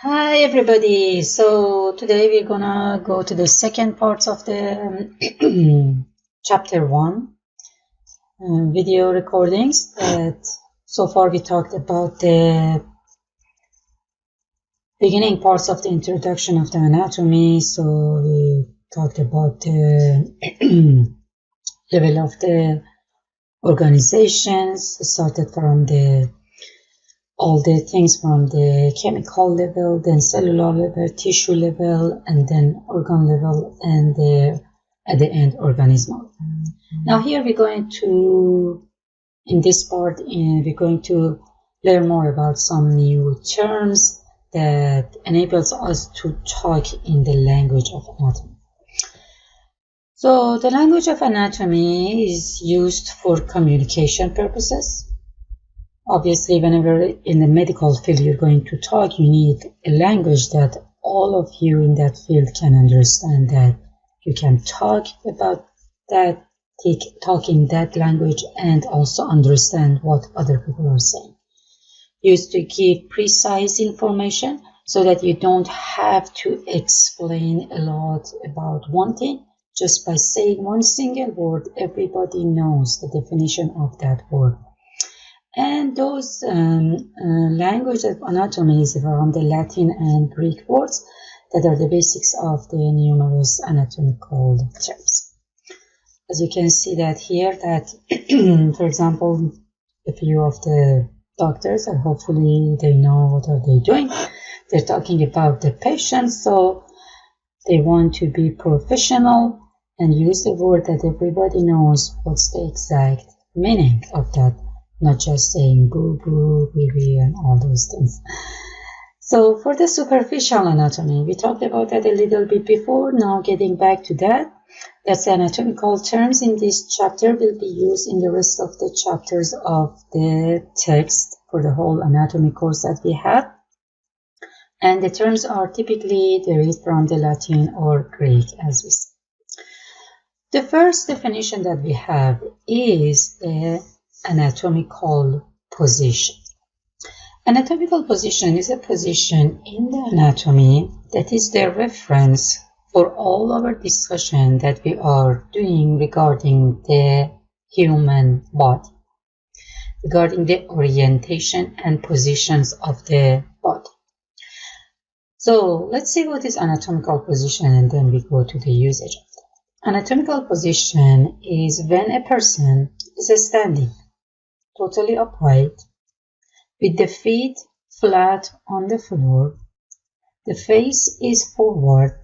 Hi everybody. So today we're gonna go to the second part of the chapter 1 video recordings. That so far we talked about the beginning parts of the introduction of the anatomy. So we talked about the level of the organizations, started from all the things from the chemical level, then cellular level, tissue level, and then organ level, and at the end, organismal. Now here we're going to, in this part, we're going to learn more about some new terms that enables us to talk in the language of anatomy. So the language of anatomy is used for communication purposes. Obviously, whenever in the medical field you're going to talk, you need a language that all of you in that field can understand, that you can talk about that, talk in that language, and also understand what other people are saying. Used to give precise information so that you don't have to explain a lot about one thing. Just by saying one single word, everybody knows the definition of that word. And those language of anatomy is from the Latin and Greek words that are the basics of the numerous anatomical terms. As you can see that here, that for example, a few of the doctors, and hopefully they know what are they doing. They're talking about the patient, so they want to be professional and use the word that everybody knows what's the exact meaning of that. Not just saying boo boo, baby, and all those things. So for the superficial anatomy, we talked about that a little bit before. Now getting back to that, that's the anatomical terms in this chapter will be used in the rest of the chapters of the text for the whole anatomy course that we have. And the terms are typically derived from the Latin or Greek, as we say. The first definition that we have is the anatomical position. Anatomical position is a position in the anatomy that is the reference for all our discussion that we are doing regarding the human body, regarding the orientation and positions of the body. So let's see what is anatomical position, and then we go to the usage of it. Anatomical position is when a person is standing totally upright, with the feet flat on the floor, the face is forward,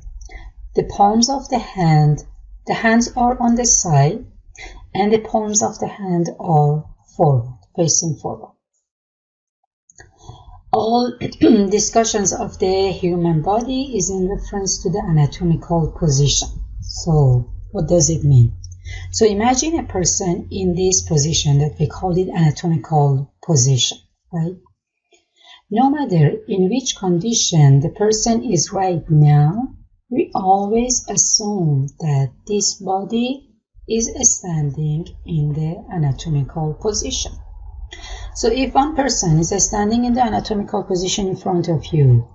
the palms of the hands are on the side, and the palms of the hand are forward, facing forward. All discussions of the human body is in reference to the anatomical position. So what does it mean? So imagine a person in this position that we call it anatomical position, right? No matter in which condition the person is right now, we always assume that this body is standing in the anatomical position. So if one person is standing in the anatomical position in front of you,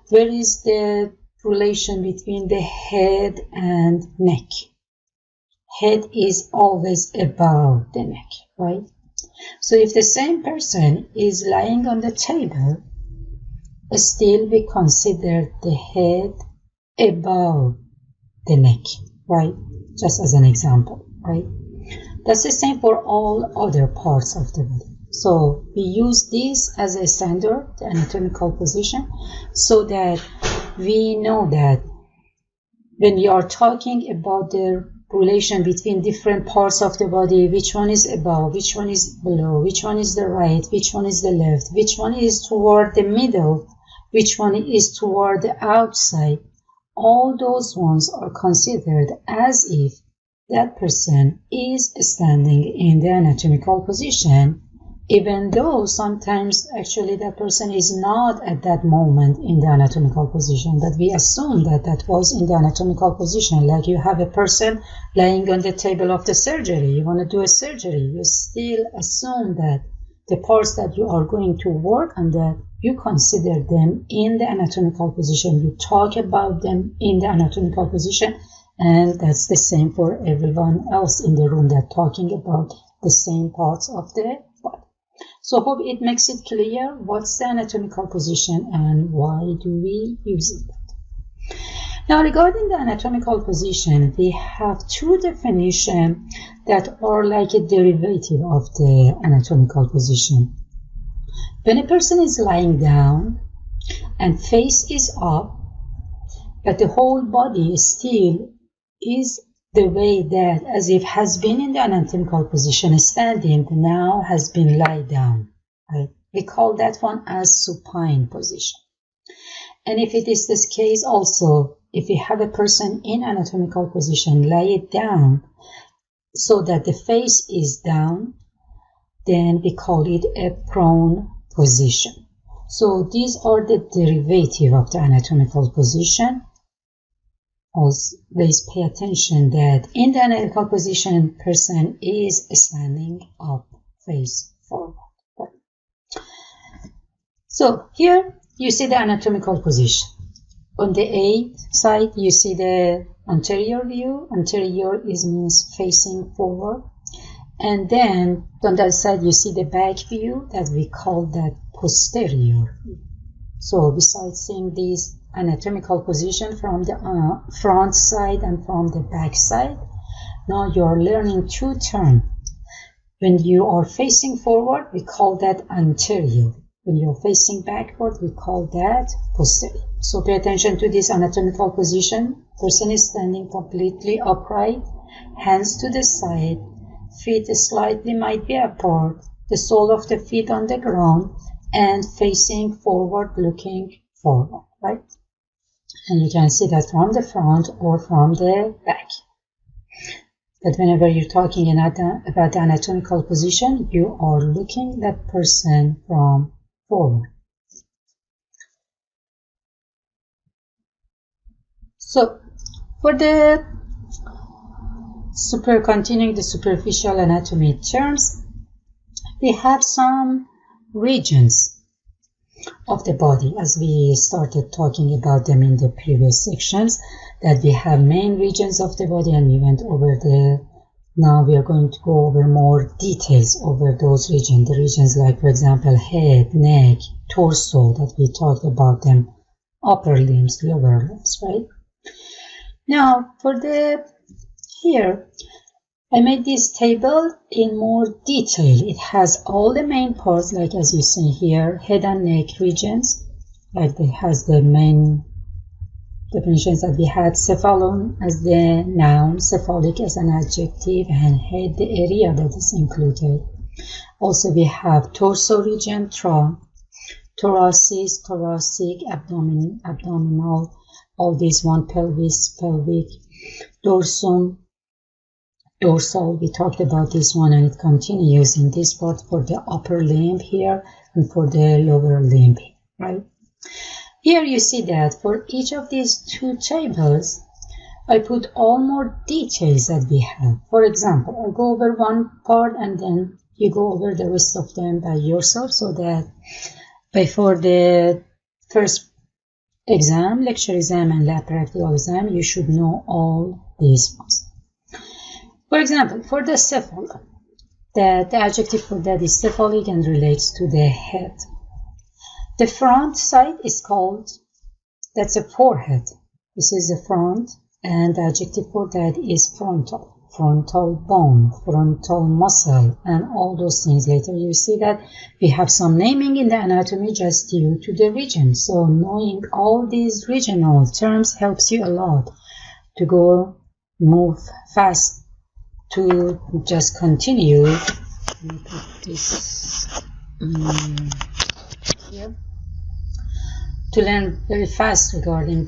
where is the relation between the head and neck? Head is always above the neck, right? So if the same person is lying on the table, still we consider the head above the neck, right? Just as an example, right? That's the same for all other parts of the body. So we use this as a standard, the anatomical position, so that we know that when we are talking about the relation between different parts of the body, which one is above, which one is below, which one is the right, which one is the left, which one is toward the middle, which one is toward the outside, all those ones are considered as if that person is standing in the anatomical position, even though sometimes actually that person is not at that moment in the anatomical position, but we assume that that was in the anatomical position. Like you have a person lying on the table of the surgery, you want to do a surgery, you still assume that the parts that you are going to work on that you consider them in the anatomical position. You talk about them in the anatomical position, and that's the same for everyone else in the room that talking about the same parts of the body. So hope it makes it clear what's the anatomical position and why do we use it. Now, regarding the anatomical position, we have two definitions that are like a derivative of the anatomical position. When a person is lying down and face is up, but the whole body still is the way that as if has been in the anatomical position standing, now has been lie down. Right? We call that one as supine position. And if it is this case also, if we have a person in anatomical position, lie it down so that the face is down, then we call it a prone position. So these are the derivative of the anatomical position. Always pay attention that in the anatomical position, person is standing up, face forward. So here you see the anatomical position. On the A side, you see the anterior view. Anterior means facing forward. And then on that side, you see the back view that we call that posterior. So besides seeing this anatomical position from the front side and from the back side, now you are learning two terms. When you are facing forward, we call that anterior. When you're facing backward, we call that posterior. So pay attention to this anatomical position. Person is standing completely upright, hands to the side, feet slightly might be apart, the sole of the feet on the ground, and facing forward, looking forward, right? And you can see that from the front or from the back. But whenever you're talking about the anatomical position, you are looking that person from forward. So for the continuing the superficial anatomy terms, we have some regions of the body, as we started talking about them in the previous sections, that we have main regions of the body, and we went over the. Now we are going to go over more details over those regions. The regions like, for example, head, neck, torso, that we talked about them, upper limbs, lower limbs, right? Now, for the here, I made this table in more detail. It has all the main parts, like as you see here, head and neck regions, like it has the main definitions that we had: cephalon as the noun, cephalic as an adjective, and head the area that is included. Also we have torso region, thoracis, thoracic, abdominal, all these one, pelvis, pelvic, dorsum, dorsal, we talked about this one, and it continues in this part for the upper limb here and for the lower limb, right? Here you see that for each of these two tables, I put all more details that we have. For example, I go over one part and then you go over the rest of them by yourself, so that before the first exam, lecture exam and lab practical exam, you should know all these ones. For example, for the cephalon, the adjective for that is cephalic and relates to the head. The front side is called, that's a forehead. This is the front, and the adjective for that is frontal. Frontal bone, frontal muscle, and all those things. Later you see that we have some naming in the anatomy just due to the region. So knowing all these regional terms helps you a lot to move fast, to just continue. Let me put this here. To learn very fast regarding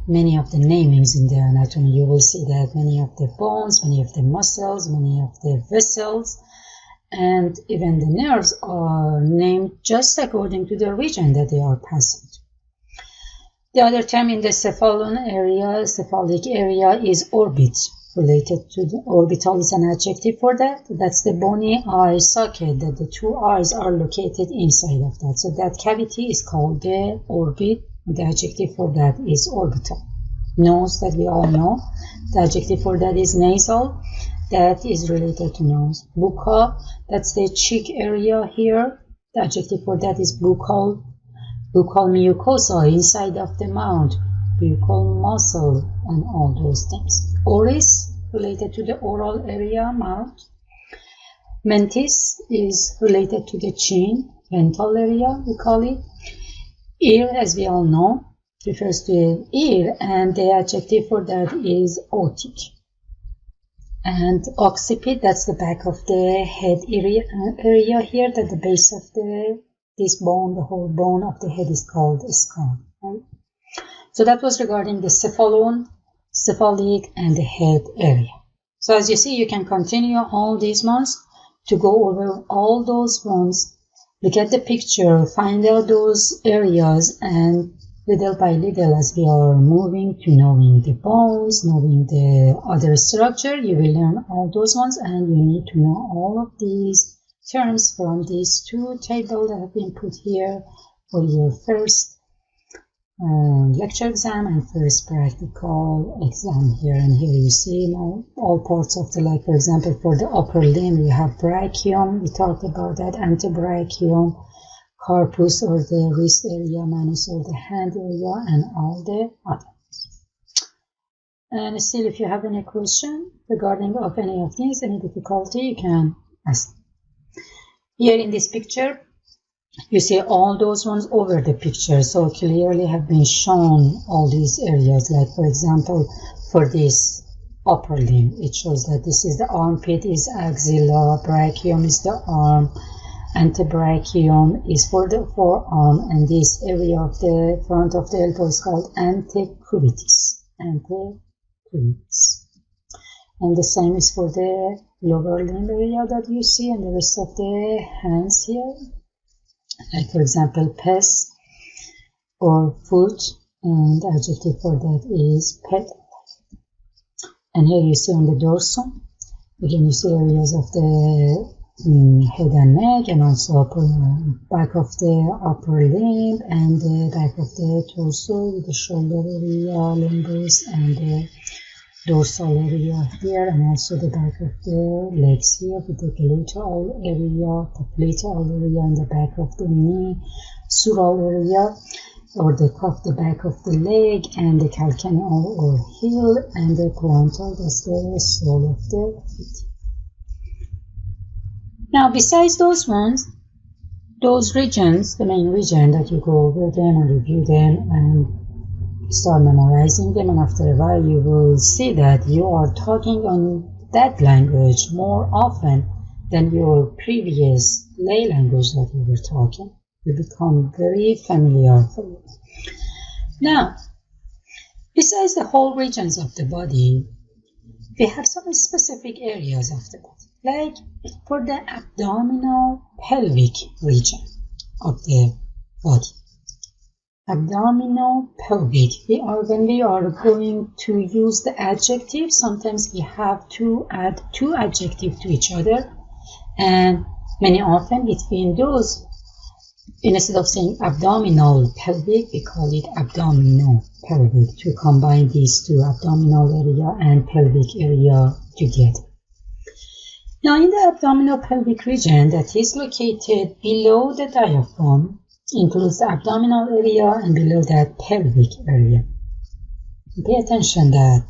many of the namings in the anatomy. You will see that many of the bones, many of the muscles, many of the vessels, and even the nerves are named just according to the region that they are passing. The other term in the cephalon area, cephalic area, is orbit. related to the orbital is an adjective for that. That's the bony eye socket, that the two eyes are located inside of that. So that cavity is called the orbit. The adjective for that is orbital. Nose, that we all know. The adjective for that is nasal. That is related to nose. Buccal, that's the cheek area here. The adjective for that is buccal. Buccal mucosa, inside of the mouth. Buccal muscle, and all those things. Oris, related to the oral area, mouth. Mentis is related to the chin, ventral area, we call it. Ear, as we all know, refers to the ear, and the adjective for that is otic. And occiput, that's the back of the head area here, that the base of this bone, the whole bone of the head is called a skull. Right? So that was regarding the cephalon, cephalic, and the head area. So as you see, you can continue all these ones to go over all those ones, look at the picture, find out those areas, and little by little, as we are moving to knowing the bones, knowing the other structure, you will learn all those ones, and you need to know all of these terms from these two tables that have been put here for your first lecture exam and first practical exam here. And here you see all parts of the leg. For example, for the upper limb, we have brachium, we talked about that, antebrachium, corpus or the wrist area, manus or the hand area, and all the others. And still, if you have any question regarding of any of these, any difficulty, you can ask. Here in this picture, you see all those ones over the picture, so clearly have been shown all these areas. Like for example, for this upper limb, it shows that this is the armpit, is axilla, brachium is the arm, antebrachium is for the forearm, and this area of the front of the elbow is called antecubitus. Antecubitus. And the same is for the lower limb area that you see, and the rest of the hands here. Like for example, pes or foot, and the adjective for that is pet. And here you see on the dorsum, again you see areas of the head and neck, and also back of the upper limb, and the back of the torso with the shoulder area, limbus, and the dorsal area here, and also the back of the legs here with the gluteal area, popliteal area, and the back of the knee, sural area, or the cuff, the back of the leg, and the calcaneal or heel, and the plantar, that's the sole of the feet. Now, besides those ones, those regions, the main region that you go over them and review them and start memorizing them, and after a while you will see that you are talking on that language more often than your previous lay language that you were talking. You become very familiar for you. Now, besides the whole regions of the body, we have some specific areas of the body, like for the abdominal pelvic region of the body. Abdominal pelvic, when we are going to use the adjective, sometimes we have to add two adjectives to each other, and many often between those, instead of saying abdominal pelvic, we call it abdominal pelvic, to combine these two, abdominal area and pelvic area, together. Now, in the abdominal pelvic region that is located below the diaphragm, includes the abdominal area, and below that pelvic area. Pay attention that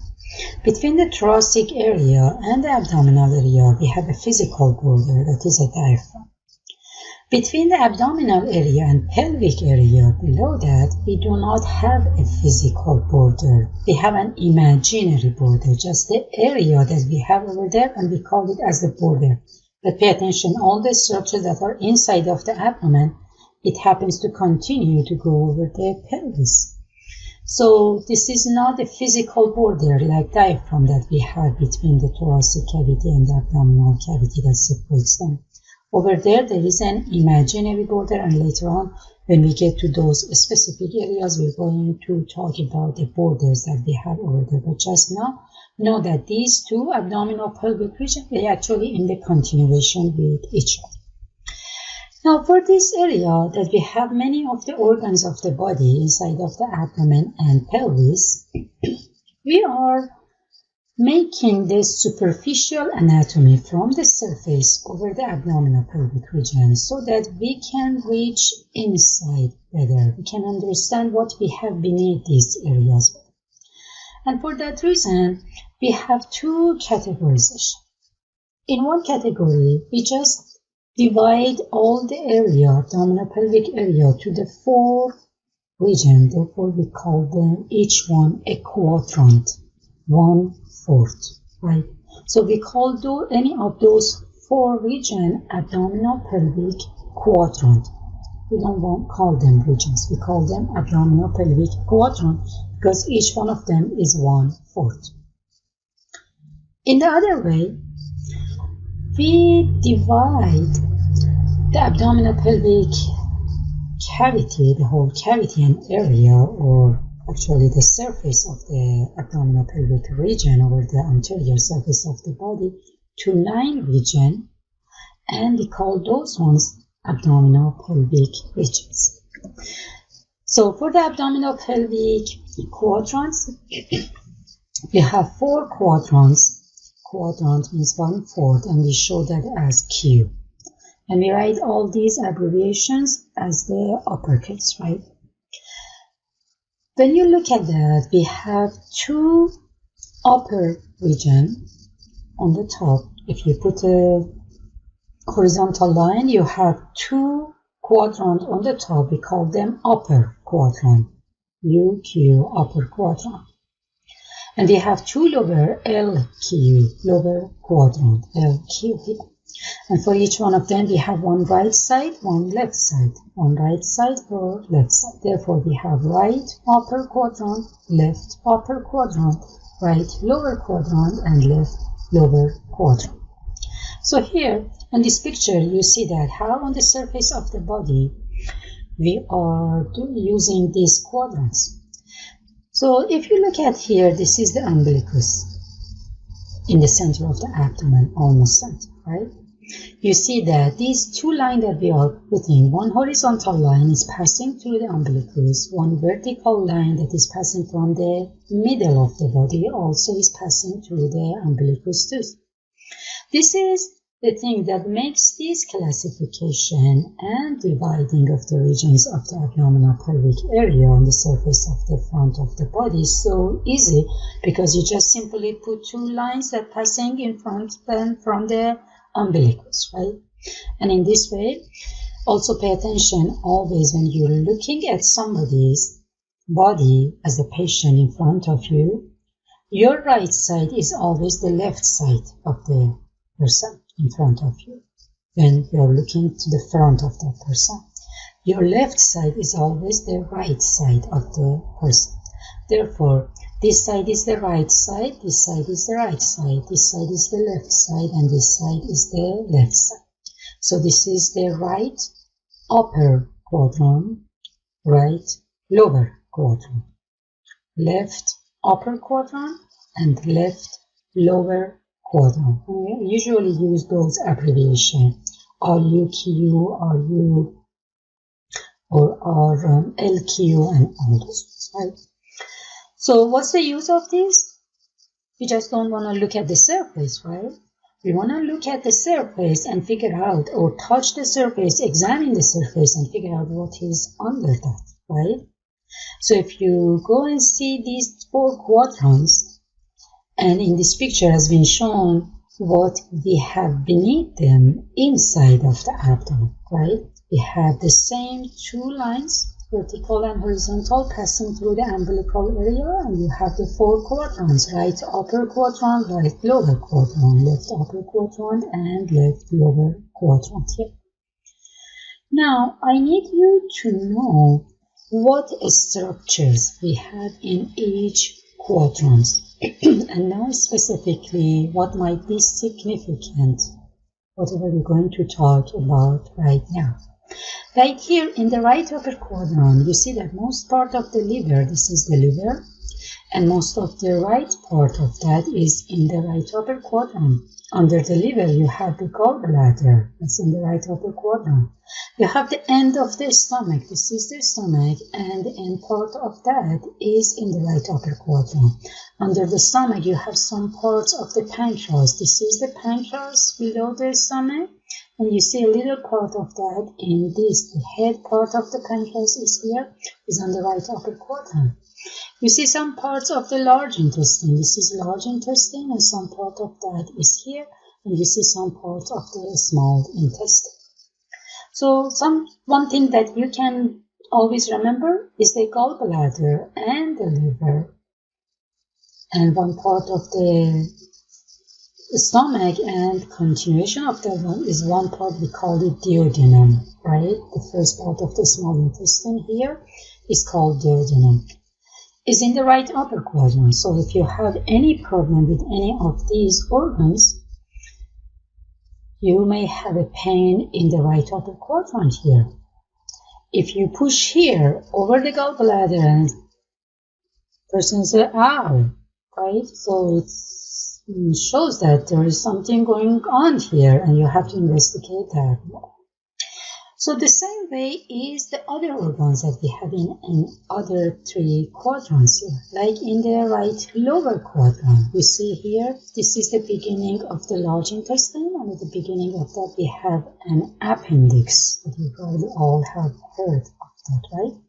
between the thoracic area and the abdominal area, we have a physical border that is a diaphragm. Between the abdominal area and pelvic area below that, we do not have a physical border. We have an imaginary border, just the area that we have over there, and we call it as the border. But pay attention, all the structures that are inside of the abdomen, it happens to continue to go over the pelvis. So this is not a physical border like diaphragm that we have between the thoracic cavity and the abdominal cavity that separates them. Over there is an imaginary border, and later on, when we get to those specific areas, we're going to talk about the borders that we have over there. But just now, know that these two abdominal pelvic regions, they actually in the continuation with each other. Now for this area that we have many of the organs of the body inside of the abdomen and pelvis, we are making this superficial anatomy from the surface over the abdominal pelvic region so that we can reach inside better. We can understand what we have beneath these areas. And for that reason, we have two categorization. In one category, we just divide all the area, abdominal pelvic area, to the 4 regions. Therefore, we call them each one a quadrant, 1/4, right? So we call any of those 4 regions abdominal pelvic quadrant. We don't call them regions. We call them abdominal pelvic quadrant because each one of them is 1/4. In the other way, we divide the abdominal pelvic cavity, the whole cavity and area, or actually the surface of the abdominal pelvic region over the anterior surface of the body, to 9 regions, and we call those ones abdominal pelvic regions. So for the abdominal pelvic quadrants, we have 4 quadrants. Quadrant means 1/4, and we show that as Q. And we write all these abbreviations as the uppercase, right? When you look at that, we have 2 upper regions on the top. If you put a horizontal line, you have 2 quadrants on the top. We call them upper quadrant, UQ, upper quadrant. And we have 2 lower, LQ, lower quadrant, LQ here. And for each one of them, we have one right side, one left side, one right side or left side. Therefore, we have right upper quadrant, left upper quadrant, right lower quadrant, and left lower quadrant. So here in this picture, you see that how on the surface of the body, we are using these quadrants. So if you look at here, this is the umbilicus in the center of the abdomen, almost center, right? You see that these 2 lines that we are putting, one horizontal line is passing through the umbilicus, one vertical line that is passing from the middle of the body also is passing through the umbilicus too. This is the thing that makes this classification and dividing of the regions of the abdominal pelvic area on the surface of the front of the body so easy, because you just simply put 2 lines that are passing in front and from the umbilicus, right? And in this way, also pay attention always when you're looking at somebody's body as a patient in front of you, your right side is always the left side of the person in front of you when you're looking to the front of that person. Your left side is always the right side of the person. Therefore, this side is the right side, this side is the right side, this side is the left side, and this side is the left side. So this is the right upper quadrant, right lower quadrant, left upper quadrant, and left lower quadrant. And we usually use those abbreviations, RUQ, RU, or LQ, and all those, right? So what's the use of this? We just don't want to look at the surface, right? We want to look at the surface and figure out, or touch the surface, examine the surface and figure out what is under that, right? So if you go and see these 4 quadrants, and in this picture has been shown what we have beneath them inside of the abdomen, right? We have the same 2 lines, vertical and horizontal, passing through the umbilical area, and you have the 4 quadrants, right upper quadrant, right lower quadrant, left upper quadrant, and left lower quadrant here. Now, I need you to know what structures we have in each quadrant, and now specifically what might be significant, whatever we're going to talk about right now. Right here in the right upper quadrant, you see that most part of the liver, this is the liver, And most of the right part of that is in the right upper quadrant. Under the liver, you have the gallbladder. That's in the right upper quadrant. You have the end of the stomach. This is the stomach, and the end part of that is in the right upper quadrant. Under the stomach, you have some parts of the pancreas. This is the pancreas below the stomach. And you see a little part of that in this. The head part of the pancreas is here, is on the right upper quadrant. You see some parts of the large intestine. This is large intestine, and some part of that is here. And you see some parts of the small intestine. So one thing that you can always remember is the gallbladder and the liver. And one part of the stomach and continuation of that one is one part we call it duodenum, right? The first part of the small intestine here is called duodenum. Is in the right upper quadrant. So if you have any problem with any of these organs, you may have a pain in the right upper quadrant here. If you push here over the gallbladder and person says, ow, right? So it shows that there is something going on here and you have to investigate that. So the same way is the other organs that we have in other three quadrants here. Like in the right lower quadrant, you see here, this is the beginning of the large intestine, and at the beginning of that we have an appendix that you probably all have heard of that, right?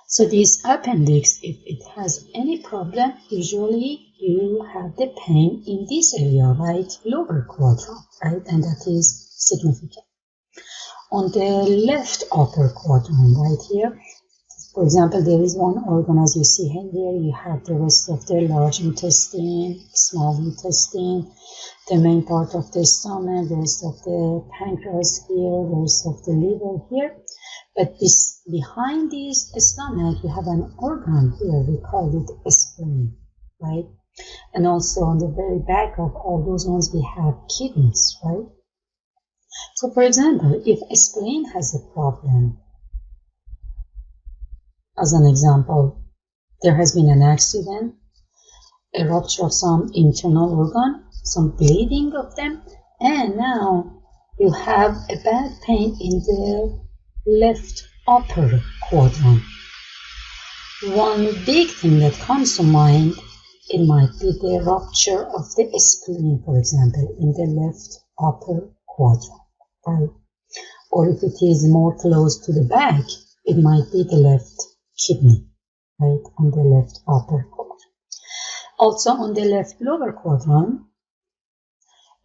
So this appendix, if it has any problem, usually you have the pain in this area, right? Lower quadrant, right? And that is significant. On the left upper quadrant, right here, for example, there is one organ, as you see here, you have the rest of the large intestine, small intestine, the main part of the stomach, the rest of the pancreas here, the rest of the liver here. But this behind this stomach, you have an organ here, we call it a spleen, right? And also on the very back of all those ones, we have kidneys, right? So, for example, if a spleen has a problem, as an example, there has been an accident, a rupture of some internal organ, some bleeding of them, and now you have a bad pain in the left upper quadrant. One big thing that comes to mind, it might be the rupture of the spleen, for example, in the left upper quadrant. Right? Or if it is more close to the back, it might be the left kidney, right, on the left upper quadrant. Also on the left lower quadrant,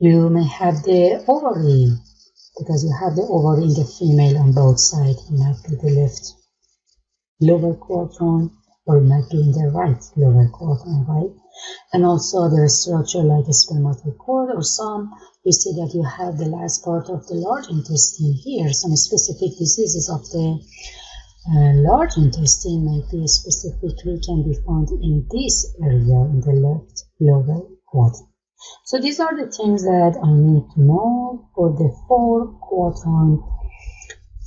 you may have the ovary, because you have the ovary in the female on both sides. It might be the left lower quadrant, or it might be in the right lower quadrant, right? And also there is structure like a spermatoid cord, or some, you see that you have the last part of the large intestine here. Some specific diseases of the large intestine may be specifically can be found in this area, in the left lower quadrant. So these are the things that I need to know for the 4 quadrants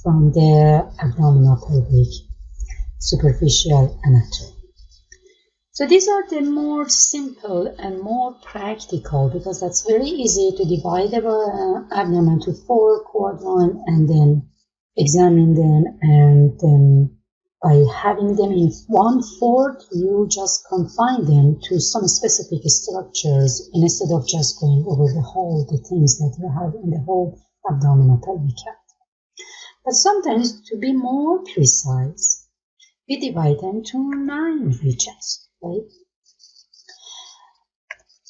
from the abdominal pelvic superficial anatomy. So these are the more simple and more practical, because that's very easy to divide the abdomen to 4 quadrants and then examine them, and then by having them in 1/4, you just confine them to some specific structures instead of just going over the things that you have in the whole abdominal pelvic cavity. But sometimes, to be more precise, we divide them to 9 regions. Right?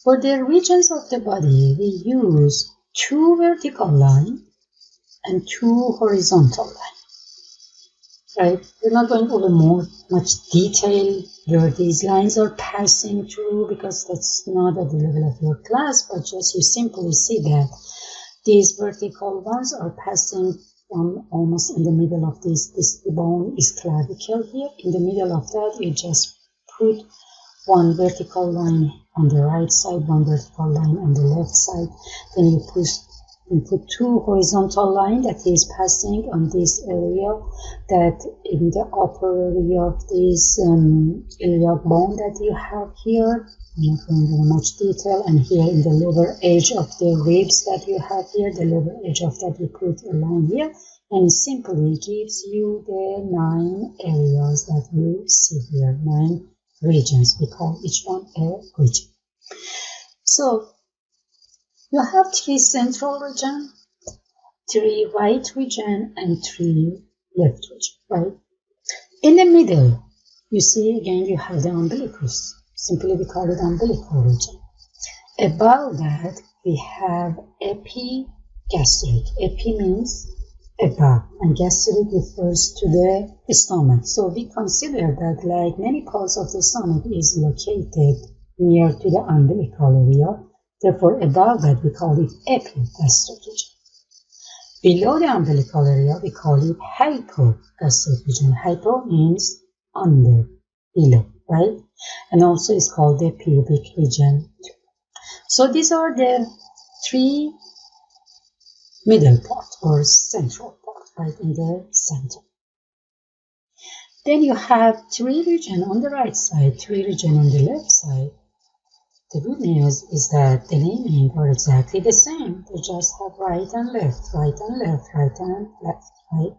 For the regions of the body, we use 2 vertical lines and 2 horizontal lines. Right? We're not going over much detail where these lines are passing through, because that's not at the level of your class, but just you simply see that these vertical ones are passing from almost in the middle of this bone is clavicle here. In the middle of that, you just put 1 vertical line on the right side, 1 vertical line on the left side. Then you push We put two horizontal lines that is passing on this area, that in the upper area of this iliac bone that you have here. I'm not going into much detail, and here in the lower edge of the ribs that you have here, the lower edge of that you put a line here, and it simply gives you the 9 areas that you see here, 9 regions. We call each one a region. So you have 3 central regions, 3 right region, and 3 left region, right? In the middle, you see again you have the umbilicus. Simply we call it umbilical region. Above that, we have epigastric. Epi means above, and gastric refers to the stomach. So we consider that like many parts of the stomach is located near to the umbilical area. Therefore, above that, we call it epigastric region. Below the umbilical area, we call it hypogastric region. Hypo means under, below, right? And also it's called the pubic region. So these are the 3 middle part or central part, right in the center. Then you have 3 regions on the right side, 3 regions on the left side. The good news is that the naming are exactly the same. They just have right and left, right and left, right and left, right?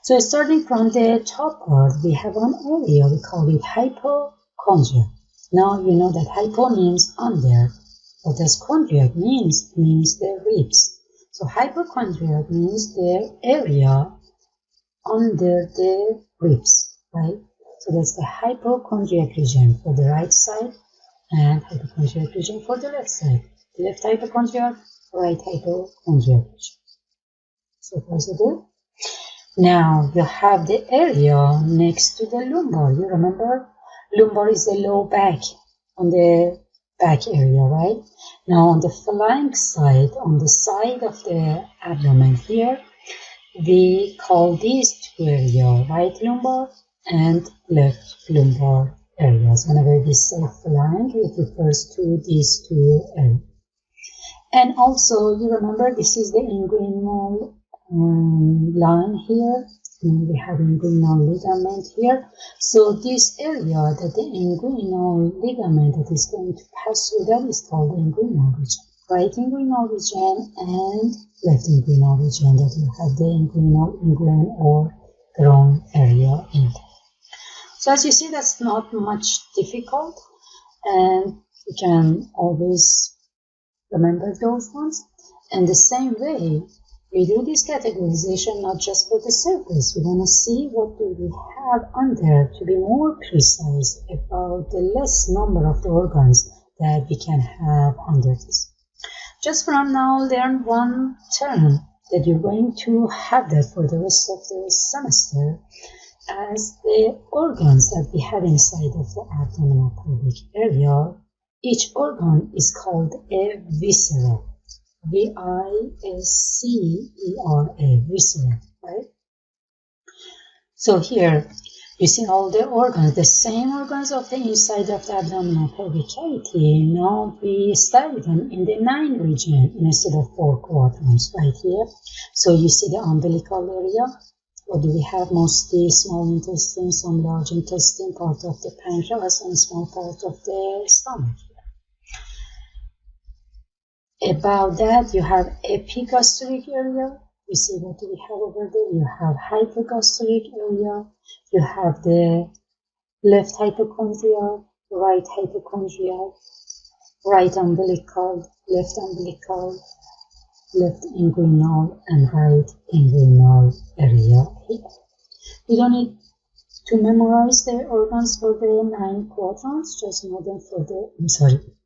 So starting from the top part, we have an area, we call it hypochondria. Now you know that hypo means under. What does chondriac means? It means the ribs. So hypochondriac means the area under the ribs, right? So that's the hypochondriac region for the right side and hypochondriac region for the left side. Left hypochondriac, right hypochondriac region. So far so good. Now you have the area next to the lumbar. You remember? Lumbar is the low back, on the back area, right? Now on the flank side, on the side of the abdomen here, we call these 2 areas right lumbar and left lumbar areas. Whenever we say flank, it refers to these 2 areas. And also, you remember this is the inguinal line here. We have inguinal ligament here. So this area that the inguinal ligament that is going to pass through, that is called the inguinal region. Right inguinal region and left inguinal region, that you have the inguinal or groin area in there. So as you see, that's not much difficult, and you can always remember those ones. And the same way, we do this categorization not just for the surface. We want to see what do we have under to be more precise about the less number of the organs that we can have under this. Just from now, learn one term that you're going to have that for the rest of the semester as the organs that we have inside of the abdominal pelvic area. Each organ is called a viscera. V-I-S-C-E-R-A, viscera, right? So here, you see all the organs, the same organs of the inside of the abdominal pelvic cavity. Now we study them in the 9 region instead of 4 quadrants right here. So you see the umbilical area. What do we have? Mostly small intestine, some large intestine, part of the pancreas, and small part of the stomach. About that, you have epigastric area. You see what do we have over there? You have hypogastric area. You have the left hypochondria, right hypochondria, right umbilical, left inguinal, and right inguinal area here. You don't need to memorize the organs for the 9 quadrants, just know them for the,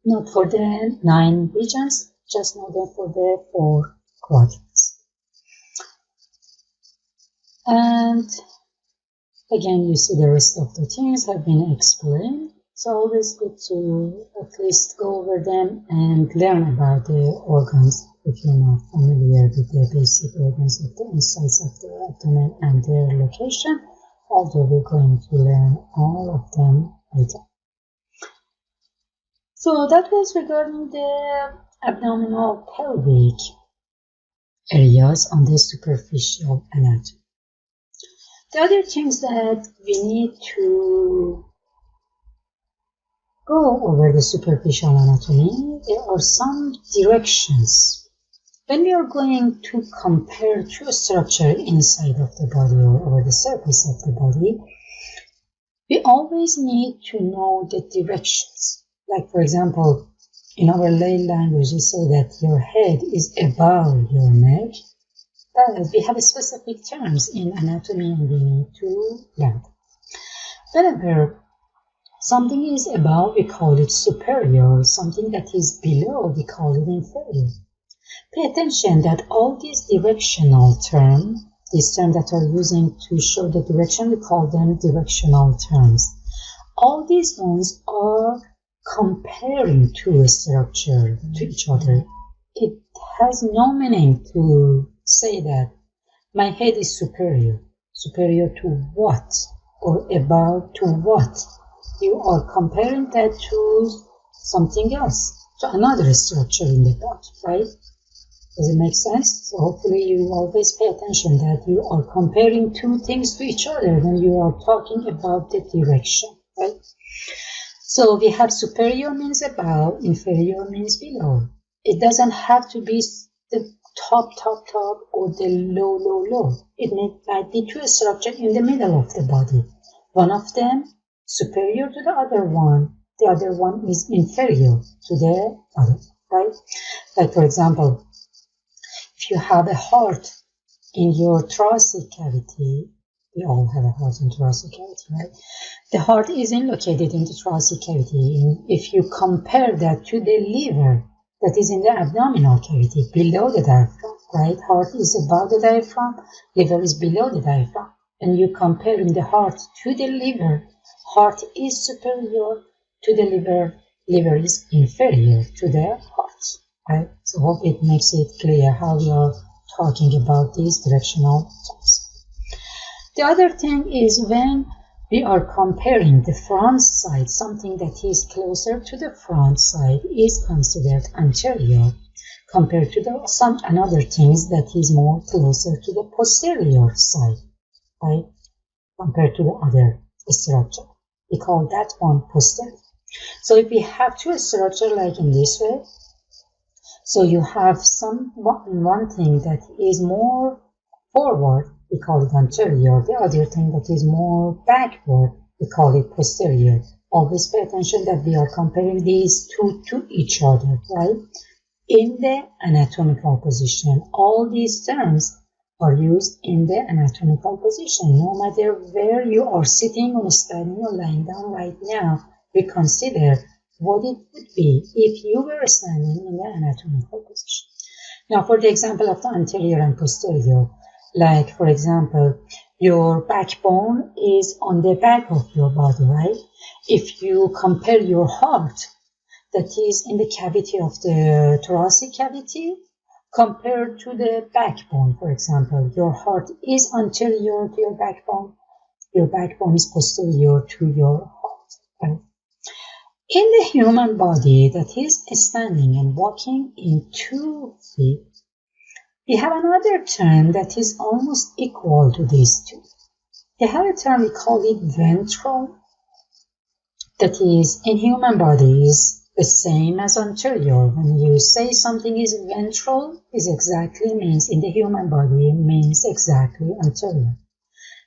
not for the 9 regions, just know them for the 4 quadrants. And again, you see the rest of the things have been explained. It's always good to at least go over them and learn about the organs if you're not familiar with the basic organs of the insides of the abdomen and their location, although we're going to learn all of them later. So that was regarding the abdominal pelvic areas on the superficial anatomy. The other things that we need to go over the superficial anatomy, there are some directions. When we are going to compare two structures inside of the body or over the surface of the body, we always need to know the directions. Like, for example, in our lay language, we say that your head is above your neck. But we have specific terms in anatomy and we need to learn. Whenever something is above, we call it superior. Something that is below, we call it inferior. Pay attention that all these directional terms, these terms that are using to show the direction, we call them directional terms. All these ones are comparing two structures to each other. It has no meaning to say that my head is superior. Superior to what? Or above to what? You are comparing that to something else, to another structure in the body, right? Does it make sense? So hopefully you always pay attention that you are comparing two things to each other when you are talking about the direction, right? So we have superior means above, inferior means below. It doesn't have to be the top, or the low. It might be two structures in the middle of the body. One of them superior to the other one. The other one is inferior to the other, right? Like, for example, if you have a heart in your thoracic cavity, we all have a heart in thoracic cavity, right? The heart isn't located in the thoracic cavity. And if you compare that to the liver that is in the abdominal cavity, below the diaphragm, right? Heart is above the diaphragm, liver is below the diaphragm. And you comparing the heart to the liver, heart is superior to the liver, liver is inferior to the heart, right? So hope it makes it clear how we are talking about these directional terms. The other thing is when we are comparing the front side, something that is closer to the front side is considered anterior compared to some another things that is more closer to the posterior side, right? Compared to the other structure. We call that one posterior. So if we have two structures like in this way, so you have one thing that is more forward, we call it anterior. The other thing that is more backward, we call it posterior. Always pay attention that we are comparing these two to each other, right? In the anatomical position, all these terms are used in the anatomical position. No matter where you are sitting or standing or lying down right now, we consider what it would be if you were standing in the anatomical position. Now, for the example of the anterior and posterior, like, for example, your backbone is on the back of your body, right? If you compare your heart that is in the cavity of the thoracic cavity compared to the backbone, for example, your heart is anterior to your backbone is posterior to your heart, right? In the human body that is standing and walking in 2 feet, we have another term that is almost equal to these two. We have a term, we call it ventral, that is in human bodies the same as anterior. When you say something is ventral, it exactly means in the human body means exactly anterior.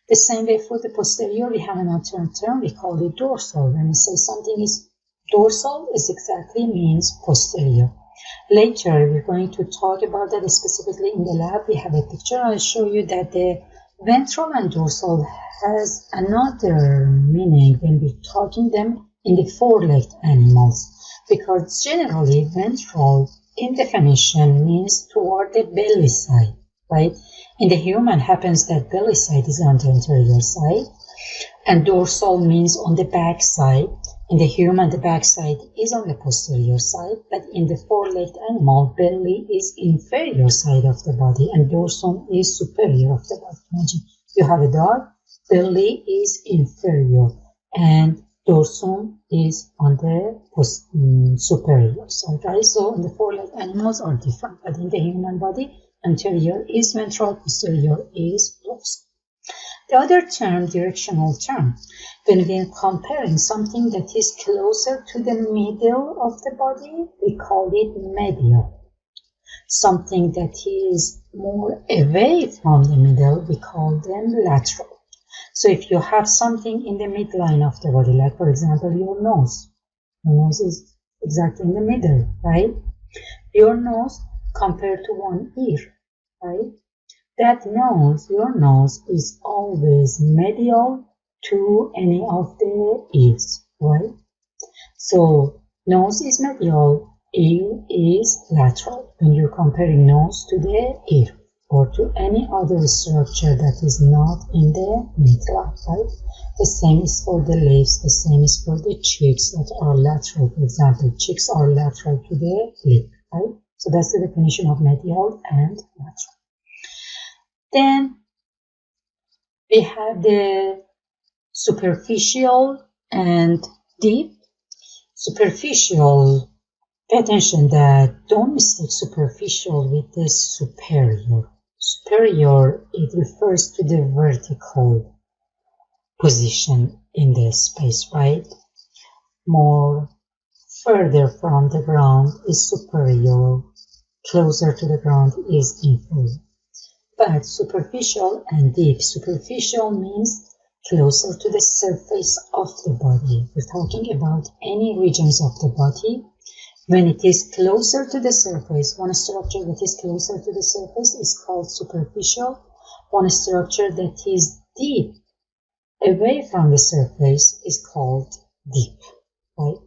The same way for the posterior, we have another term, we call it dorsal. When we say something is dorsal, it exactly means posterior. Later, we're going to talk about that specifically in the lab. We have a picture. I'll show you that the ventral and dorsal has another meaning when we're talking them in the four-legged animals, because generally ventral in definition means toward the belly side, right? In the human happens that belly side is on the anterior side, and dorsal means on the back side. In the human, the back side is on the posterior side, but in the four-legged animal, belly is inferior side of the body, and dorsum is superior of the body. Imagine you have a dog, belly is inferior, and dorsum is on the superior side, right? So the four-legged animals are different, but in the human body, Anterior is ventral, posterior is dorsal. The other term, directional term, when we are comparing something that is closer to the middle of the body, we call it medial. Something that is more away from the middle, we call them lateral. So if you have something in the midline of the body, like for example your nose is exactly in the middle, right? Your nose compared to one ear, right? That nose, your nose is always medial to any of the ears, right? So nose is medial, ear is lateral when you're comparing nose to the ear or to any other structure that is not in the midline, right? The same is for the lips, the same is for the cheeks that are lateral. For example, cheeks are lateral to the lip, right? So that's the definition of medial and lateral. Then we have the superficial and deep. Superficial, pay attention that don't mistake superficial with the superior. Superior, it refers to the vertical position in the space, right? More further from the ground is superior, closer to the ground is inferior. But superficial and deep. Superficial means closer to the surface of the body. We're talking about any regions of the body. When it is closer to the surface, one structure that is closer to the surface is called superficial. One structure that is deep, away from the surface, is called deep, right?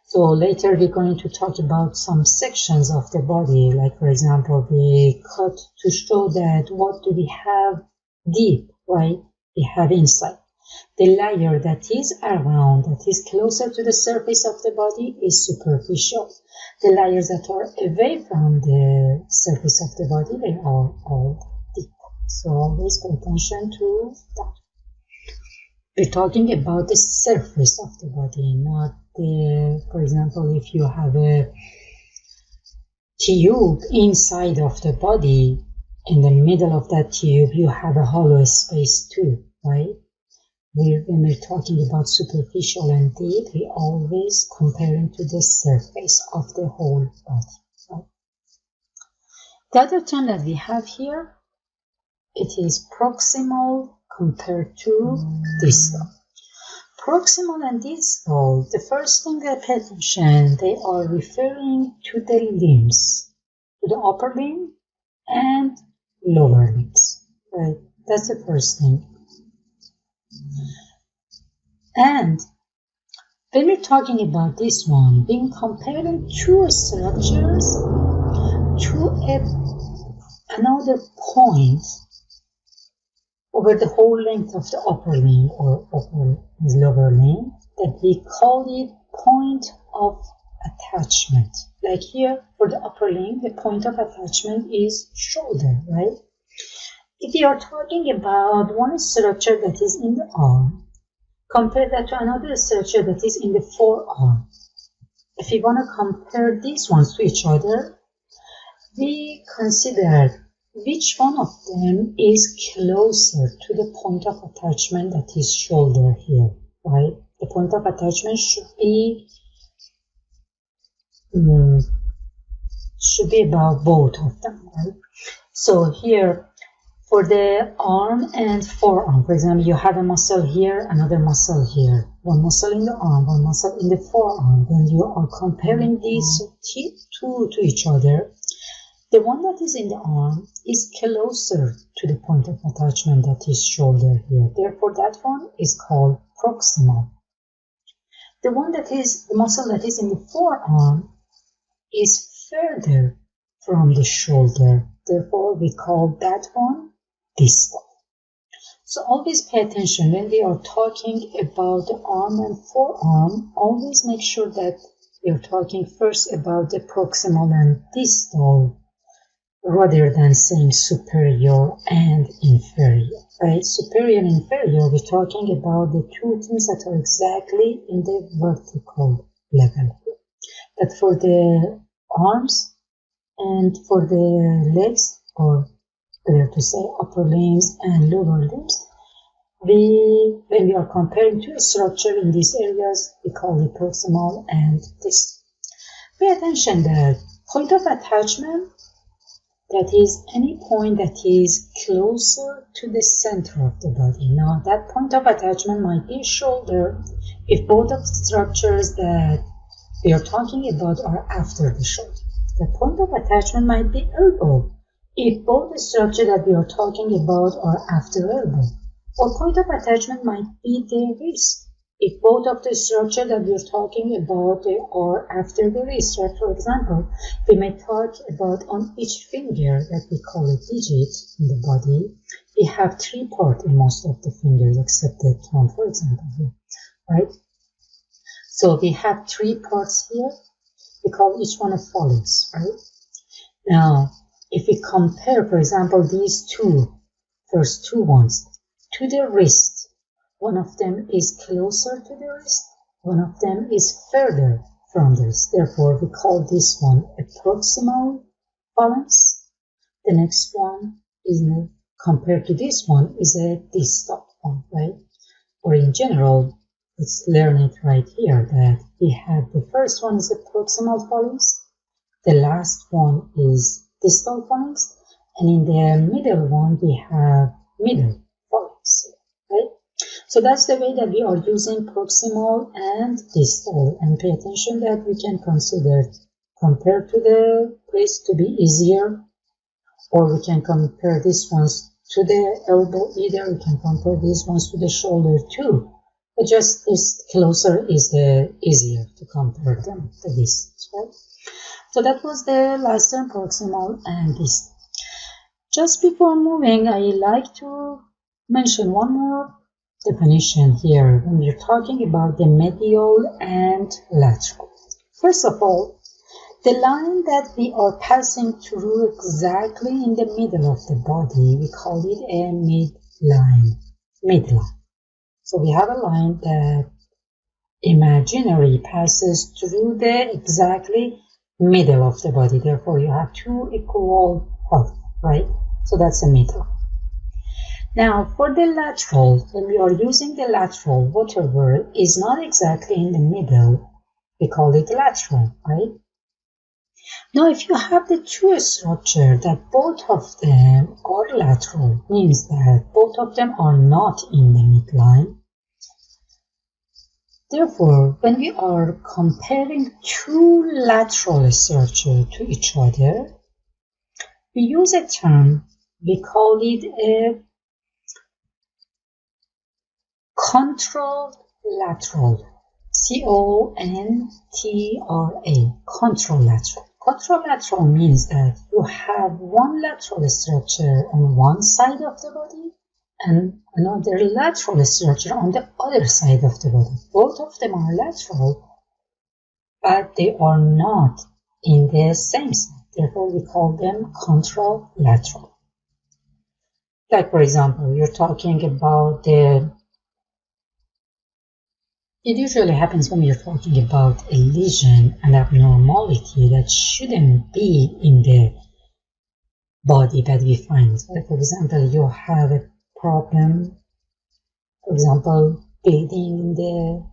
So later we're going to talk about some sections of the body, like for example, we cut to show that what do we have deep, right? We have inside. The layer that is around, that is closer to the surface of the body is superficial. The layers that are away from the surface of the body, they are all deep. So always pay attention to that. We're talking about the surface of the body, not the, for example, if you have a tube inside of the body, in the middle of that tube, you have a hollow space too, right? When we're talking about superficial and deep, we always comparing to the surface of the whole body. Right? The other term that we have here, it is proximal compared to distal. Proximal and distal, the first thing that pay attention, they are referring to the limbs, to the upper limb and lower limbs. Right? That's the first thing. And when we're talking about this one, being comparing two structures to another point over the whole length of the upper limb or lower limb, that we call it point of attachment. Like here, for the upper limb, the point of attachment is shoulder, right? If you are talking about one structure that is in the arm, compare that to another structure that is in the forearm. If you want to compare these ones to each other, we consider which one of them is closer to the point of attachment that is shoulder here, right? The point of attachment should be about both of them, right? So here, for the arm and forearm, for example, you have a muscle here, another muscle here, one muscle in the arm, one muscle in the forearm. When you are comparing these two to each other, the one that is in the arm is closer to the point of attachment that is shoulder here. Therefore, that one is called proximal. The one that is, the muscle that is in the forearm is further from the shoulder. Therefore, we call that one distal. So always pay attention when we are talking about the arm and forearm. Always make sure that we are talking first about the proximal and distal rather than saying superior and inferior. Right? Superior and inferior, we're talking about the two things that are exactly in the vertical level. But for the arms and for the legs, or better to say upper limbs and lower limbs, when we are comparing to a structure in these areas, we call it proximal and distal. Pay attention that point of attachment, that is any point that is closer to the center of the body. Now that point of attachment might be a shoulder if both of the structures that we are talking about are after the shoulder. The point of attachment might be elbow if both the structures that we are talking about are after elbow. Or point of attachment might be the wrist if both of the structures that we are talking about are after the wrist. Right? For example, we may talk about on each finger that we call a digit in the body. We have 3 parts in most of the fingers except the thumb, for example, here, right? So we have 3 parts here. We call each one a phalanx, right? Now, if we compare, for example, these first two ones to the wrist, one of them is closer to the wrist, one of them is further from the wrist. Therefore, we call this one a proximal phalanx. The next one is, compared to this one, is a distal one, right? Or in general, let's learn it right here that we have the first one is a proximal phalanx, the last one is distal phalanx, and in the middle one we have middle phalanx, right? So that's the way that we are using proximal and distal, and pay attention that we can consider compared to the wrist to be easier, or we can compare these ones to the elbow, either we can compare these ones to the shoulder too. But just this closer is the easier to compare them to this, right? So that was the last term, proximal and distal. Just before moving, I like to mention one more definition here when we're talking about the medial and lateral. First of all, the line that we are passing through exactly in the middle of the body, we call it a midline. So we have a line that imaginary passes through the exactly middle of the body. Therefore, you have 2 equal parts, right? So that's a midline. Now, for the lateral, when we are using the lateral, whatever is not exactly in the middle, we call it lateral, right? Now, if you have the 2 structures that both of them are lateral, means that both of them are not in the midline. Therefore, when we are comparing 2 lateral structures to each other, we use a term, we call it a contralateral, C-O-N-T-R-A, contralateral. Contralateral means that you have one lateral structure on one side of the body and another lateral structure on the other side of the body. Both of them are lateral, but they are not in the same side. Therefore, we call them contralateral. Like, for example, you're talking about it usually happens when you're talking about a lesion, an abnormality that shouldn't be in the body that we find. So, for example, you have a problem, for example, bleeding in the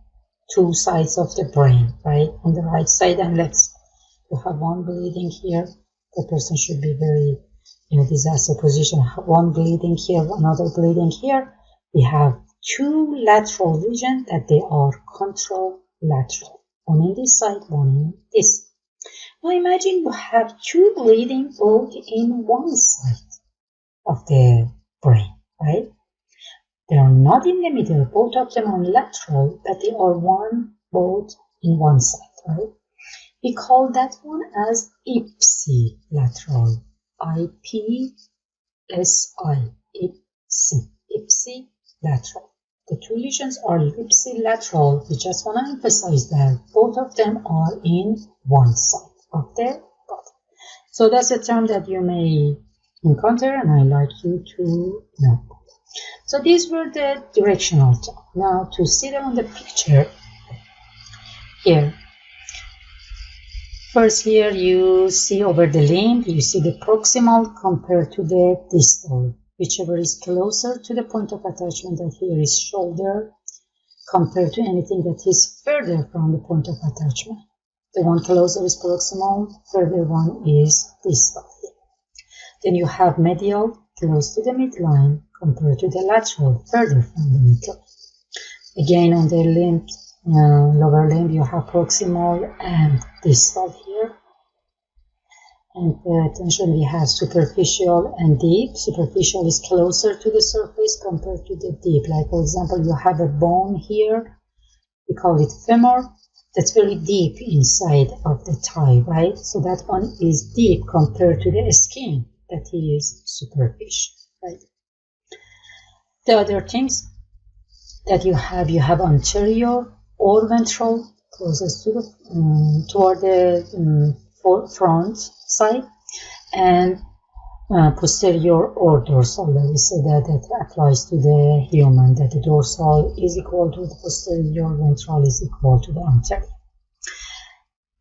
2 sides of the brain, right? On the right side and left side. You have one bleeding here. The person should be very in a disaster position. One bleeding here, another bleeding here. We have 2 lateral regions that they are contralateral. One in this side, one in this. Now imagine you have 2 bleeding both in one side of the brain, right? They are not in the middle, both of them are lateral, but they are both in one side, right? We call that one as ipsilateral. I-P-S-I, ipsilateral. The 2 lesions are ipsilateral. We just want to emphasize that both of them are in one side of the body. So that's a term that you may encounter, and I like you to know. So these were the directional terms. Now to see them on the picture here, First here you see over the limb, you see the proximal compared to the distal. Whichever is closer to the point of attachment, that here is shoulder, compared to anything that is further from the point of attachment. The one closer is proximal, further one is distal. Then you have medial, close to the midline, compared to the lateral, further from the midline. Again, on the limb, lower limb, you have proximal and distal here. And pay attention, we have superficial and deep. Superficial is closer to the surface compared to the deep. Like, for example, you have a bone here. We call it femur. That's very deep inside of the thigh, right? So that one is deep compared to the skin. That is superficial, right? The other things that you have anterior or ventral, closest to the toward the front side, and posterior or dorsal. Let me say that applies to the human, that the dorsal is equal to the posterior, ventral is equal to the anterior.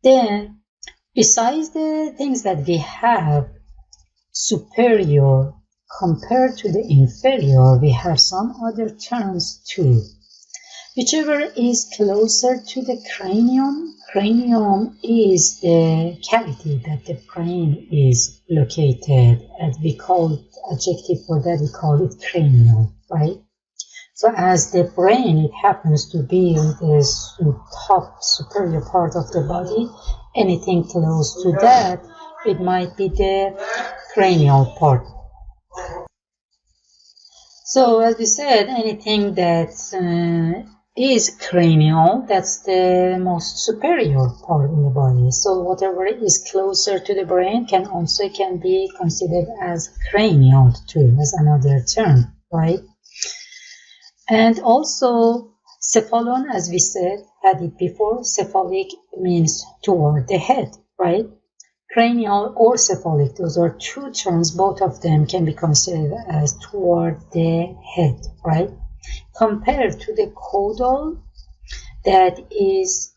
Then, besides the things that we have superior compared to the inferior, we have some other terms too. Whichever is closer to the cranium, cranium is the cavity that the brain is located, and we call adjective for that, we call it cranial, right? So as the brain, it happens to be in the top superior part of the body, anything close to that, it might be the cranial part. So as we said, anything that is cranial, that's the most superior part in the body. So whatever is closer to the brain can be considered as cranial too, as another term, right? And also cephalon, as we said, had it before, cephalic means toward the head, right? Cranial or cephalic, those are two terms, both of them can be considered as toward the head, right? Compared to the caudal, that is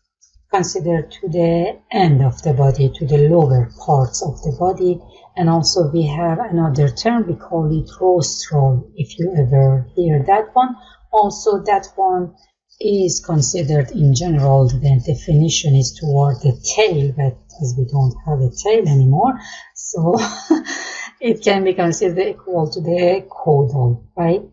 considered to the end of the body, to the lower parts of the body. And also we have another term, we call it rostral, if you ever hear that one. Also that one is considered in general, the definition is toward the tail, but as we don't have a tail anymore, so it can be considered equal to the caudal, right?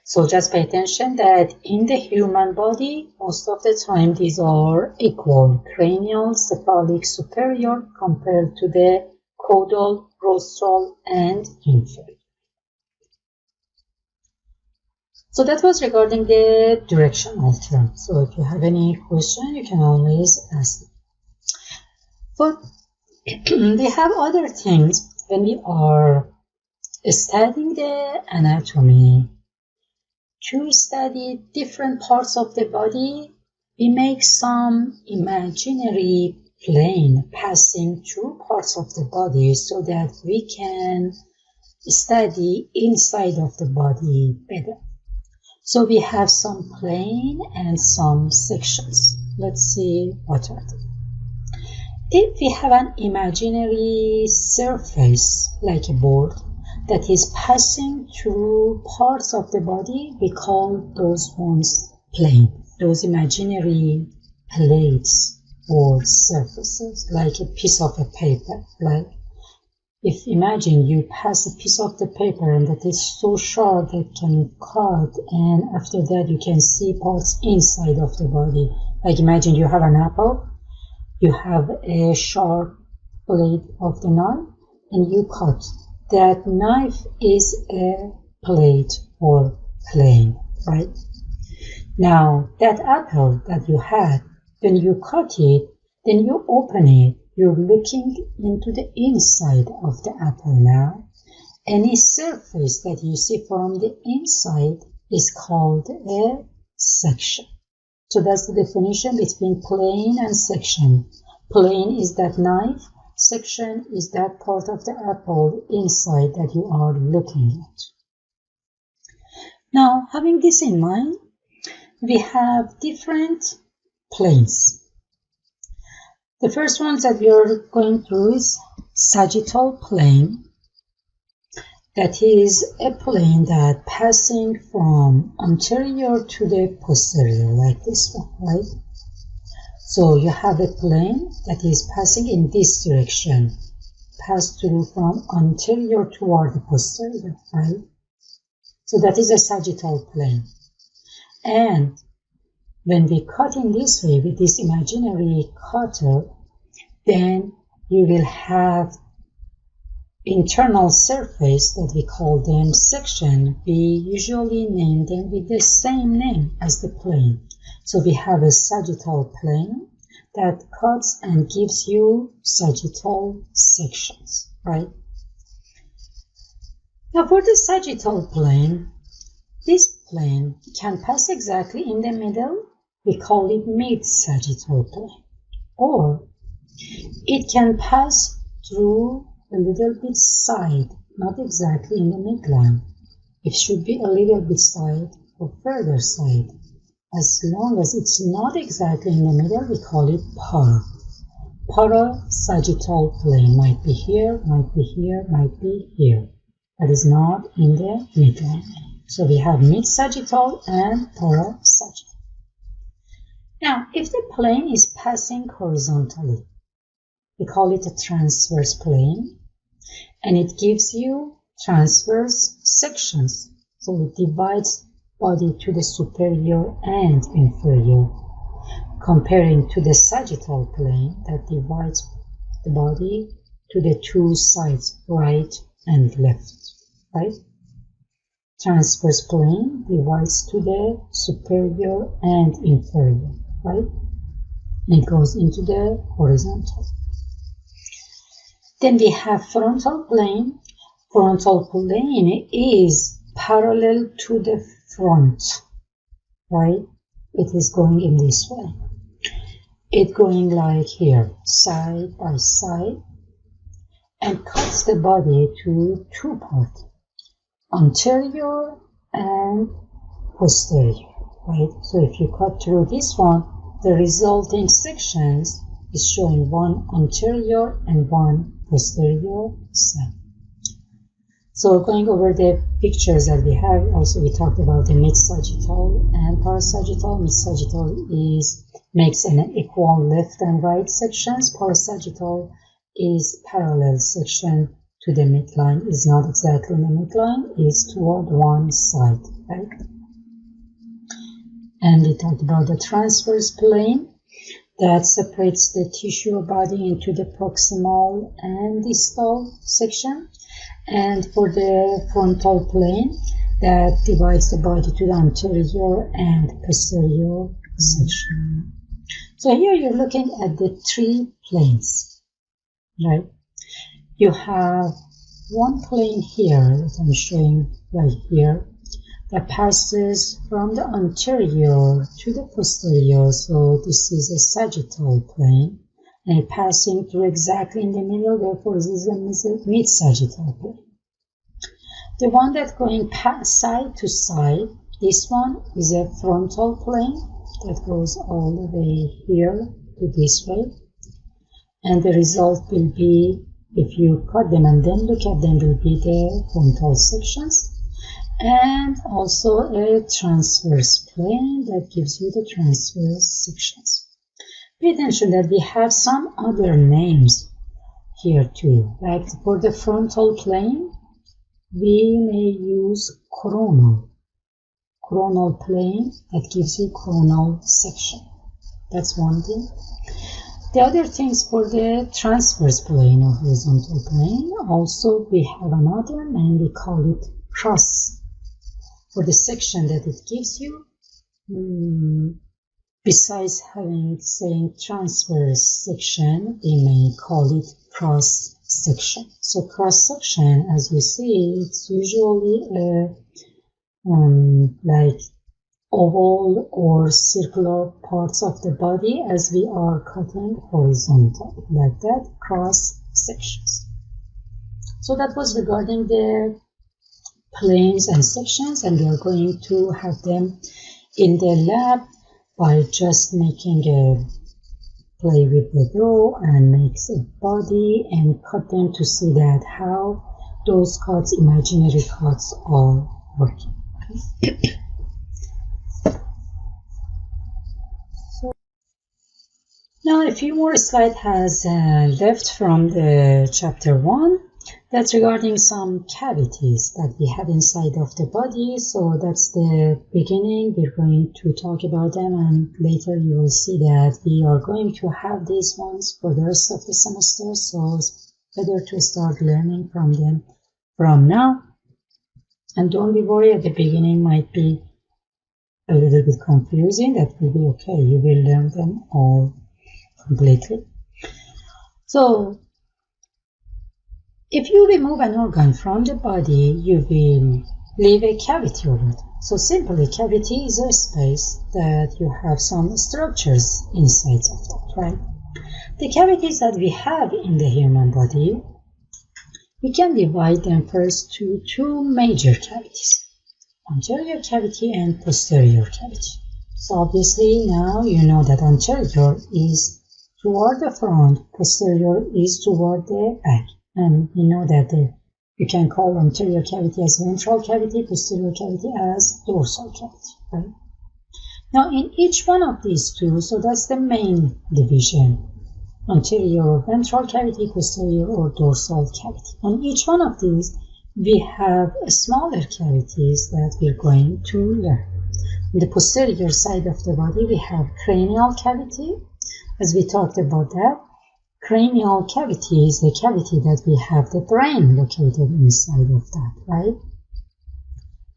So just pay attention that in the human body, most of the time these are equal, cranial, cephalic, superior, compared to the caudal, rostral, and inferior. So that was regarding the directional term. So if you have any question, you can always ask them. But we have other things when we are studying the anatomy. To study different parts of the body, we make some imaginary plane passing through parts of the body so that we can study inside of the body better. So we have some plane and some sections. Let's see what are they. If we have an imaginary surface, like a board, that is passing through parts of the body, we call those ones plane. Those imaginary plates or surfaces, like a piece of a paper. Like if imagine you pass a piece of the paper and that is so sharp that can cut, and after that you can see parts inside of the body. Like imagine you have an apple, you have a sharp blade of the knife and you cut. That knife is a plate or plane, right? Now, that apple that you had, when you cut it, then you open it, you're looking into the inside of the apple now. Any surface that you see from the inside is called a section. So that's the definition between plane and section. Plane is that knife, section is that part of the apple inside that you are looking at. Now, having this in mind, we have different planes. The first one that we are going through is sagittal plane. That is a plane that passing from anterior to the posterior, like this one, right? So you have a plane that is passing in this direction, pass through from anterior toward the posterior, right? So that is a sagittal plane. And when we cut in this way with this imaginary cutter, then you will have internal surface that we call them section. We usually name them with the same name as the plane. So we have a sagittal plane that cuts and gives you sagittal sections, right? Now for the sagittal plane, this plane can pass exactly in the middle. We call it mid-sagittal plane. Or it can pass through a little bit side, not exactly in the midline. It should be a little bit side or further side. As long as it's not exactly in the middle, we call it para. Para-sagittal plane might be here, might be here, might be here. That is not in the midline. So we have mid-sagittal and para-sagittal. Now, if the plane is passing horizontally, we call it a transverse plane, and it gives you transverse sections. So it divides body to the superior and inferior, comparing to the sagittal plane that divides the body to the two sides, right and left, right? Transverse plane divides to the superior and inferior, right? And it goes into the horizontal. Then we have frontal plane. Frontal plane is parallel to the front, right? It is going in this way. It going like here, side by side, and cuts the body to two parts, anterior and posterior, right? So if you cut through this one, the resulting sections is showing one anterior and one posterior side. So going over the pictures that we have, also we talked about the mid-sagittal and parasagittal. Mid-sagittal makes an equal left and right sections. Parasagittal is parallel section to the midline, is not exactly in the midline, is toward one side, right? And we talked about the transverse plane that separates the tissue or body into the proximal and distal section, and for the frontal plane that divides the body to the anterior and posterior section. So here you're looking at the three planes, right? You have one plane here that I'm showing right here that passes from the anterior to the posterior. So this is a sagittal plane, and passing through exactly in the middle, therefore this is a mid-sagittal plane. The one that's going side to side, this one is a frontal plane that goes all the way here to this way, and the result will be, if you cut them and then look at them, will be the frontal sections. And also a transverse plane that gives you the transverse sections. Pay attention that we have some other names here too. Like for the frontal plane, we may use coronal plane that gives you coronal section. That's one thing. The other things for the transverse plane or horizontal plane, also we have another name, we call it cross. For the section that it gives you, besides saying transverse section, we may call it cross section. So cross section, as you see, it's usually like oval or circular parts of the body as we are cutting horizontal, like that, cross sections. So that was regarding the planes and sections, and we are going to have them in the lab by just making play with the dough and makes a body and cut them to see that how those cuts, imaginary cuts, are working. Okay. So now a few more slides has left from the chapter 1. That's regarding some cavities that we have inside of the body. So that's the beginning. We're going to talk about them, and later you will see that we are going to have these ones for the rest of the semester. So it's better to start learning from them from now. And don't be worried, at the beginning might be a little bit confusing. That will be okay. You will learn them all completely. So if you remove an organ from the body, you will leave a cavity over it. So simply, cavity is a space that you have some structures inside of it, right? The cavities that we have in the human body, we can divide them first to two major cavities, anterior cavity and posterior cavity. So obviously now you know that anterior is toward the front, posterior is toward the back. And we know that you can call anterior cavity as ventral cavity, posterior cavity as dorsal cavity, right? Now in each one of these two, so that's the main division, anterior or ventral cavity, posterior or dorsal cavity. On each one of these, we have smaller cavities that we're going to learn. On the posterior side of the body, we have cranial cavity, as we talked about that. Cranial cavity is the cavity that we have the brain located inside of that, right?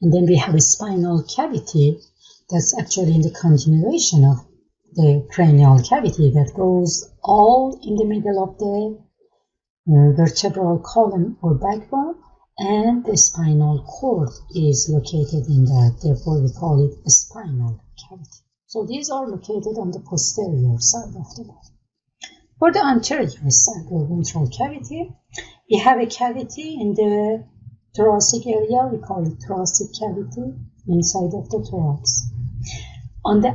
And then we have a spinal cavity that's actually in the continuation of the cranial cavity that goes all in the middle of the vertebral column or backbone, and the spinal cord is located in that. Therefore, we call it a spinal cavity. So these are located on the posterior side of the body. For the anterior side or ventral cavity, we have a cavity in the thoracic area. We call it thoracic cavity inside of the thorax. On the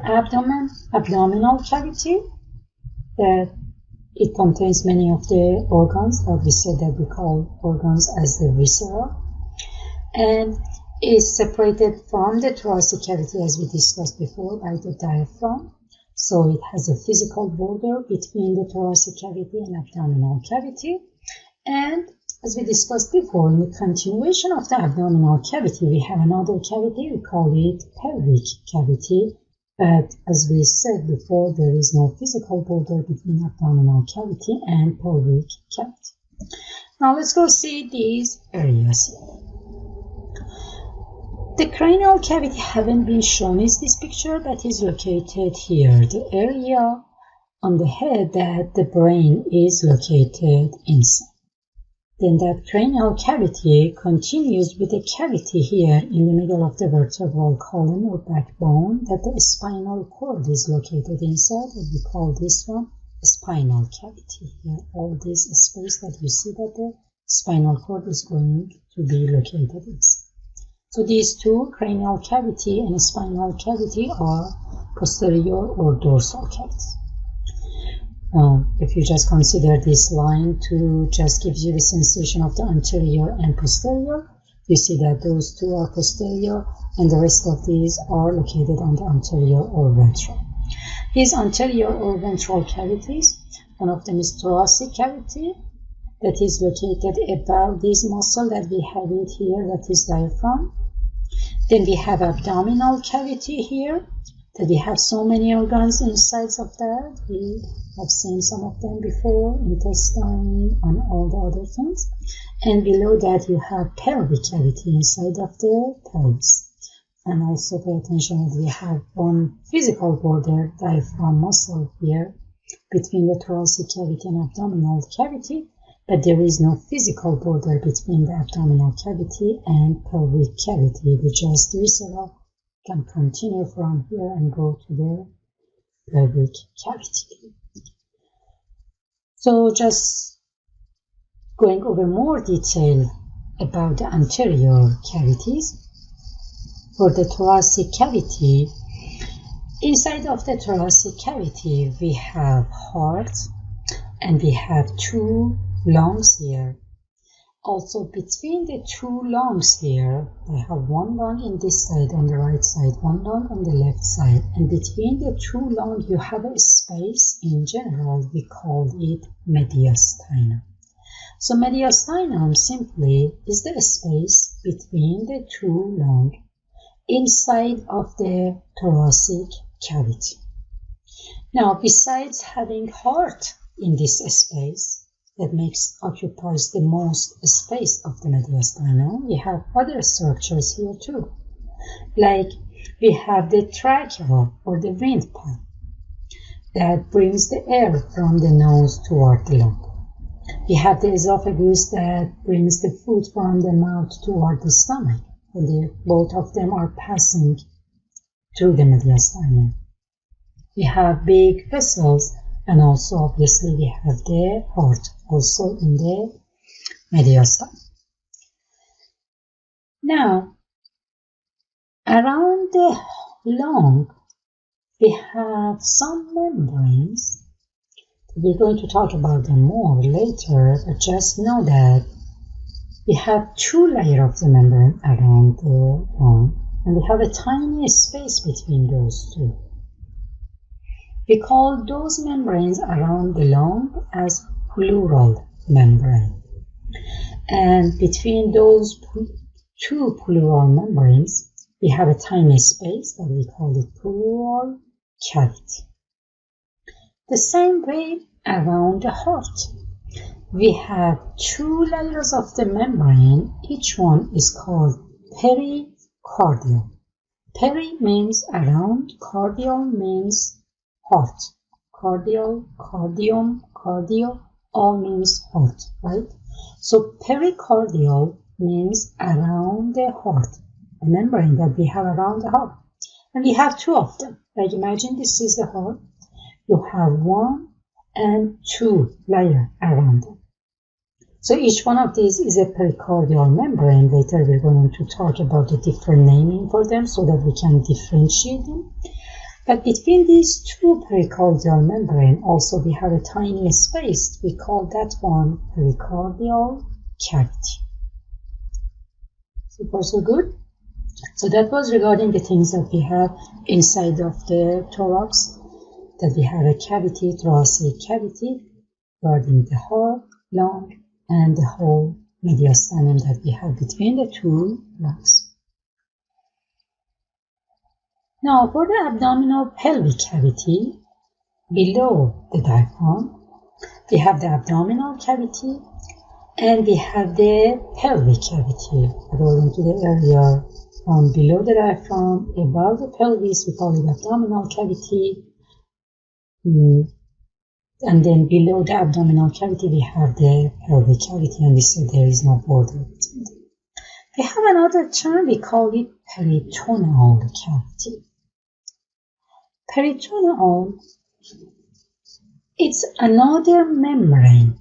abdominal cavity, that it contains many of the organs that we said that we call organs as the viscera, and is separated from the thoracic cavity, as we discussed before, by the diaphragm. So it has a physical border between the thoracic cavity and abdominal cavity. And as we discussed before, in the continuation of the abdominal cavity, we have another cavity, we call it pelvic cavity. But as we said before, there is no physical border between abdominal cavity and pelvic cavity. Now let's go see these areas here. The cranial cavity haven't been shown in this picture, but is located here. The area on the head that the brain is located inside. Then that cranial cavity continues with a cavity here in the middle of the vertebral column or backbone that the spinal cord is located inside, and we call this one spinal cavity. Here, all this space that you see that the spinal cord is going to be located inside. So these two, cranial cavity and spinal cavity, are posterior or dorsal cavities. If you just consider this line to just give you the sensation of the anterior and posterior, you see that those two are posterior and the rest of these are located on the anterior or ventral. These anterior or ventral cavities, one of them is thoracic cavity, that is located above this muscle that we have it here, that is diaphragm. Then we have abdominal cavity here, that we have so many organs inside of that. We have seen some of them before, intestine and all the other things. And below that you have pelvic cavity inside of the pelvis. And also pay attention that we have one physical border, diaphragm muscle here, between the thoracic cavity and abdominal cavity. But there is no physical border between the abdominal cavity and pelvic cavity. The just viscera can continue from here and go to the pelvic cavity. So just going over more detail about the anterior cavities. For the thoracic cavity, Inside of the thoracic cavity, we have heart and we have two lungs here. Also, between the two lungs here, I have one lung in this side on the right side, one lung on the left side, and between the two lungs you have a space. In general, we call it mediastinum. So mediastinum simply is the space between the two lungs inside of the thoracic cavity. Now, besides having heart in this space, that occupies the most space of the mediastinum, we have other structures here too. Like we have the trachea or the windpipe that brings the air from the nose toward the lung. We have the esophagus that brings the food from the mouth toward the stomach. Both of them are passing through the mediastinum. We have big vessels, and also obviously we have the heart also in the mediastinum. Now, around the lung, we have some membranes. We're going to talk about them more later, but just know that we have two layers of the membrane around the lung, and we have a tiny space between those two. We call those membranes around the lung as pleural membrane. And between those two pleural membranes, we have a tiny space that we call it pleural cavity. The same way around the heart. We have two layers of the membrane. Each one is called pericardium. Peri means around, cardial means heart. Cardial, cardium, cardio, all means heart, right? So pericardial means around the heart, a membrane that we have around the heart. And we have two of them. Like imagine this is the heart. You have one and two layers around them. So each one of these is a pericardial membrane. Later we're going to talk about the different naming for them so that we can differentiate them. But between these two pericardial membrane also we have a tiny space. We call that one pericardial cavity. So far so good? So that was regarding the things that we have inside of the thorax, that we have a cavity, thoracic cavity, regarding the heart, lung, and the whole mediastinum that we have between the two lungs. Now for the abdominal pelvic cavity, below the diaphragm, we have the abdominal cavity and we have the pelvic cavity. According to the area from below the diaphragm, above the pelvis, we call it abdominal cavity. And then below the abdominal cavity, we have the pelvic cavity, and we said there is no border between them. We have another term, we call it peritoneal cavity. Peritoneal, it's another membrane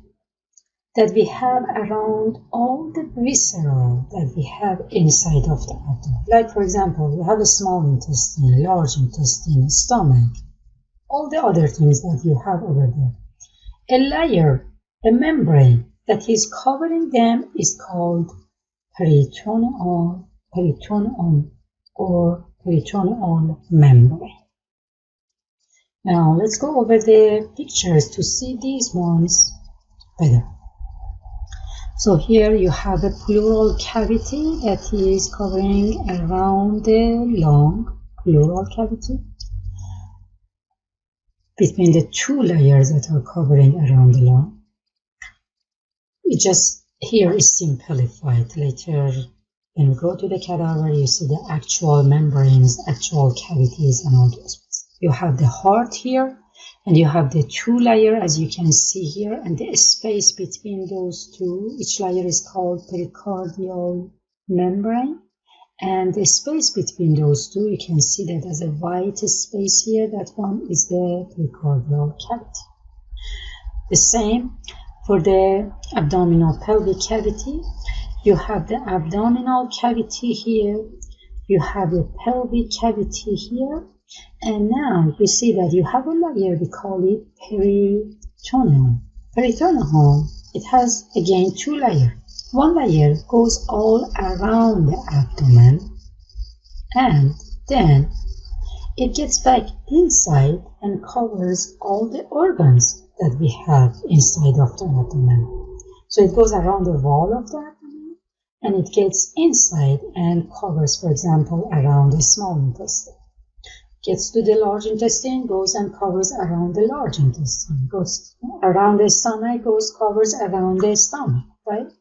that we have around all the viscera that we have inside of the abdomen. Like for example, we have a small intestine, large intestine, stomach, all the other things that you have over there. A layer, a membrane that is covering them is called peritoneal or peritoneal membrane. Now let's go over the pictures to see these ones better. So here you have a pleural cavity that is covering around the lung, pleural cavity, between the two layers that are covering around the lung. It just here is simplified. Later, when we go to the cadaver, you see the actual membranes, actual cavities, and all those ones. You have the heart here, and you have the two layers, as you can see here, and the space between those two. Each layer is called pericardial membrane. And the space between those two, you can see that there's a white space here. That one is the pericardial cavity. The same for the abdominal pelvic cavity. You have the abdominal cavity here. You have the pelvic cavity here. And now you see that you have a layer, we call it peritoneum. Peritoneum, it has again two layers. One layer goes all around the abdomen, and then it gets back inside and covers all the organs that we have inside of the abdomen. So it goes around the wall of the abdomen and it gets inside and covers, for example, around the small intestine. Gets to the large intestine, goes and covers around the large intestine, goes around the stomach, covers around the stomach, right?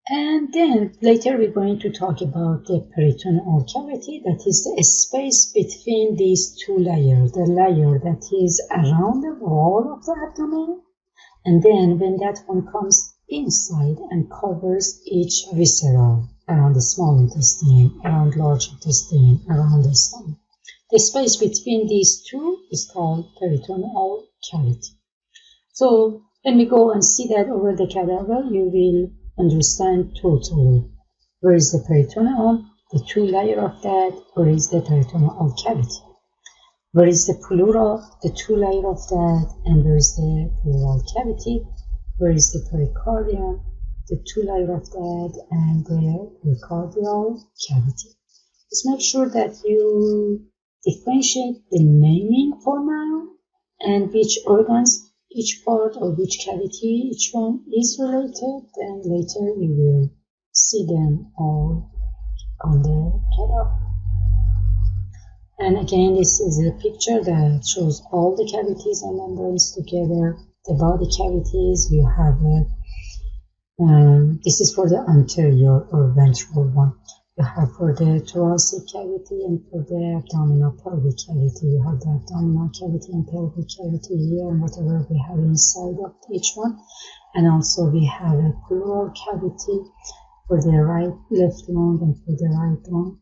And then later we're going to talk about the peritoneal cavity, that is the space between these two layers, the layer that is around the wall of the abdomen, and then when that one comes inside and covers each viscera around the small intestine, around large intestine, around the stomach. The space between these two is called peritoneal cavity. So when we go and see that over the cadaver, you will understand totally where is the peritoneum, the two layers of that, where is the peritoneal cavity, where is the pleura, the two layers of that, and where is the pleural cavity, where is the pericardium, the two layers of that, and the pericardial cavity. Just make sure that you differentiate the naming for now and which organs, each part or which cavity, each one is related, and later we will see them all on the cadaver. And again, this is a picture that shows all the cavities and membranes together. The body cavities, we have this is for the anterior or ventral one. You have for the thoracic cavity and for the abdominal pelvic cavity. You have the abdominal cavity and pelvic cavity here, and whatever we have inside of each one. And also we have a pleural cavity for the left lung and for the right lung.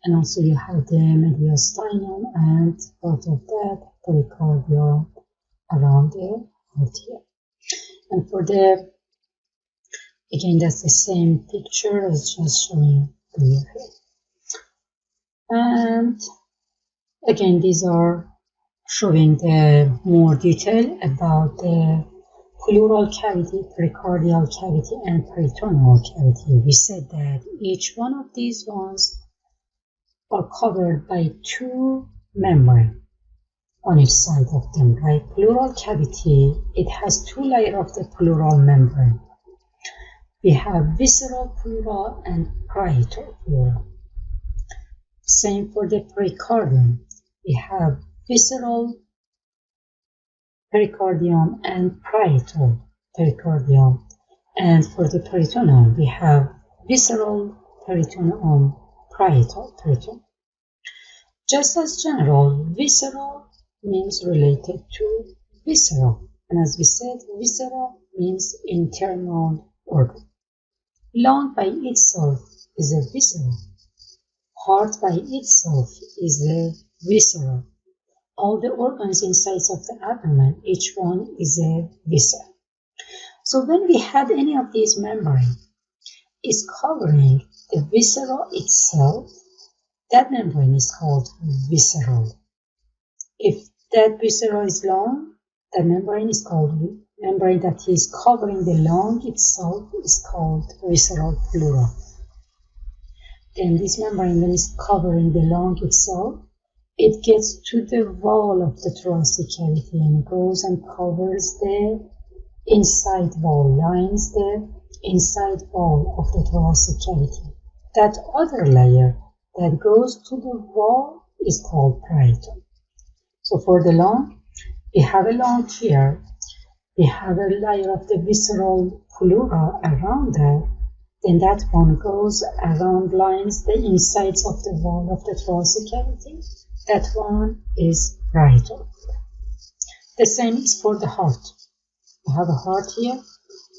And also you have the mediastinum and part of that pericardium around the heart here. And for the, again, that's the same picture as just showing here. And again, these are showing the more detail about the pleural cavity, pericardial cavity, and peritoneal cavity. We said that each one of these ones are covered by two membranes on each side of them, right? Pleural cavity, it has two layers of the pleural membrane. We have visceral pleura and parietal pleura. Same for the pericardium. We have visceral pericardium and parietal pericardium. And for the peritoneum, we have visceral peritoneum, parietal peritoneum. Just as general, visceral means related to visceral. And as we said, visceral means internal organ. Lung by itself is a visceral. Heart by itself is a visceral. All the organs inside of the abdomen, each one is a viscera. So when we have any of these membrane is covering the viscera itself, that membrane is called visceral. If that viscera is long, the membrane is called membrane that is covering the lung itself is called visceral pleura. Then this membrane, when it's covering the lung itself, it gets to the wall of the thoracic cavity and goes and covers the inside wall, lines the inside wall of the thoracic cavity. That other layer that goes to the wall is called parietum. So for the lung, we have a lung here. We have a layer of the visceral pleura around that. Then that one goes around, lines the insides of the wall of the thoracic cavity. That one is parietal. The same is for the heart. We have a heart here.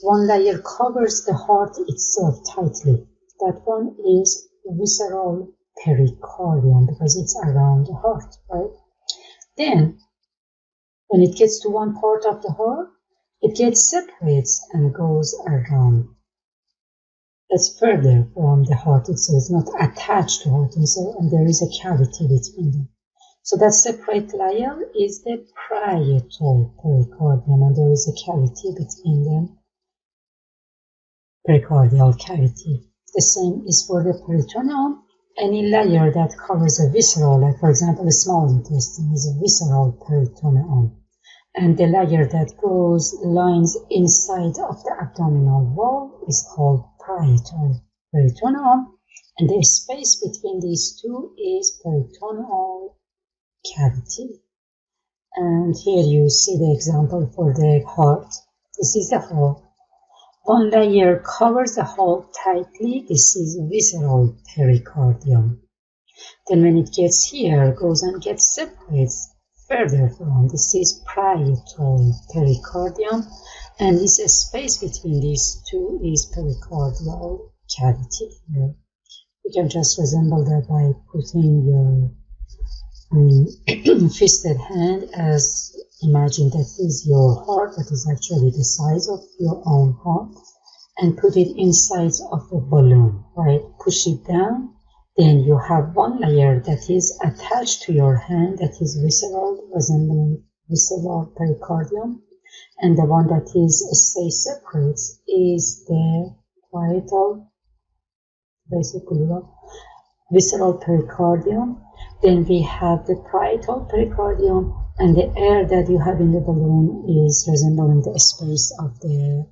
One layer covers the heart itself tightly. That one is visceral pericardium because it's around the heart, right? Then, when it gets to one part of the heart, it gets separates and goes around. That's further from the heart itself. It's not attached to the heart itself, and there is a cavity between them. So that separate layer is the parietal pericardium, and there is a cavity between them, pericardial cavity. The same is for the peritoneum. Any layer that covers a visceral, like for example the small intestine, is a visceral peritoneum. And the layer that goes lines inside of the abdominal wall is called parietal peritoneum. And the space between these two is peritoneal cavity. And here you see the example for the heart. This is the heart. One layer covers the hole tightly. This is visceral pericardium. Then when it gets here, goes and gets separates further from. This is parietal pericardium. And this space between these two is pericardial cavity here. You can just resemble that by putting your fisted hand as imagine that is your heart, that is actually the size of your own heart, and put it inside of a balloon, right? Push it down, then you have one layer that is attached to your hand that is visceral, resembling visceral pericardium, and the one that is stays separate is the parietal, basically visceral pericardium. Then we have the parietal pericardium, and the air that you have in the balloon is resembling the space of the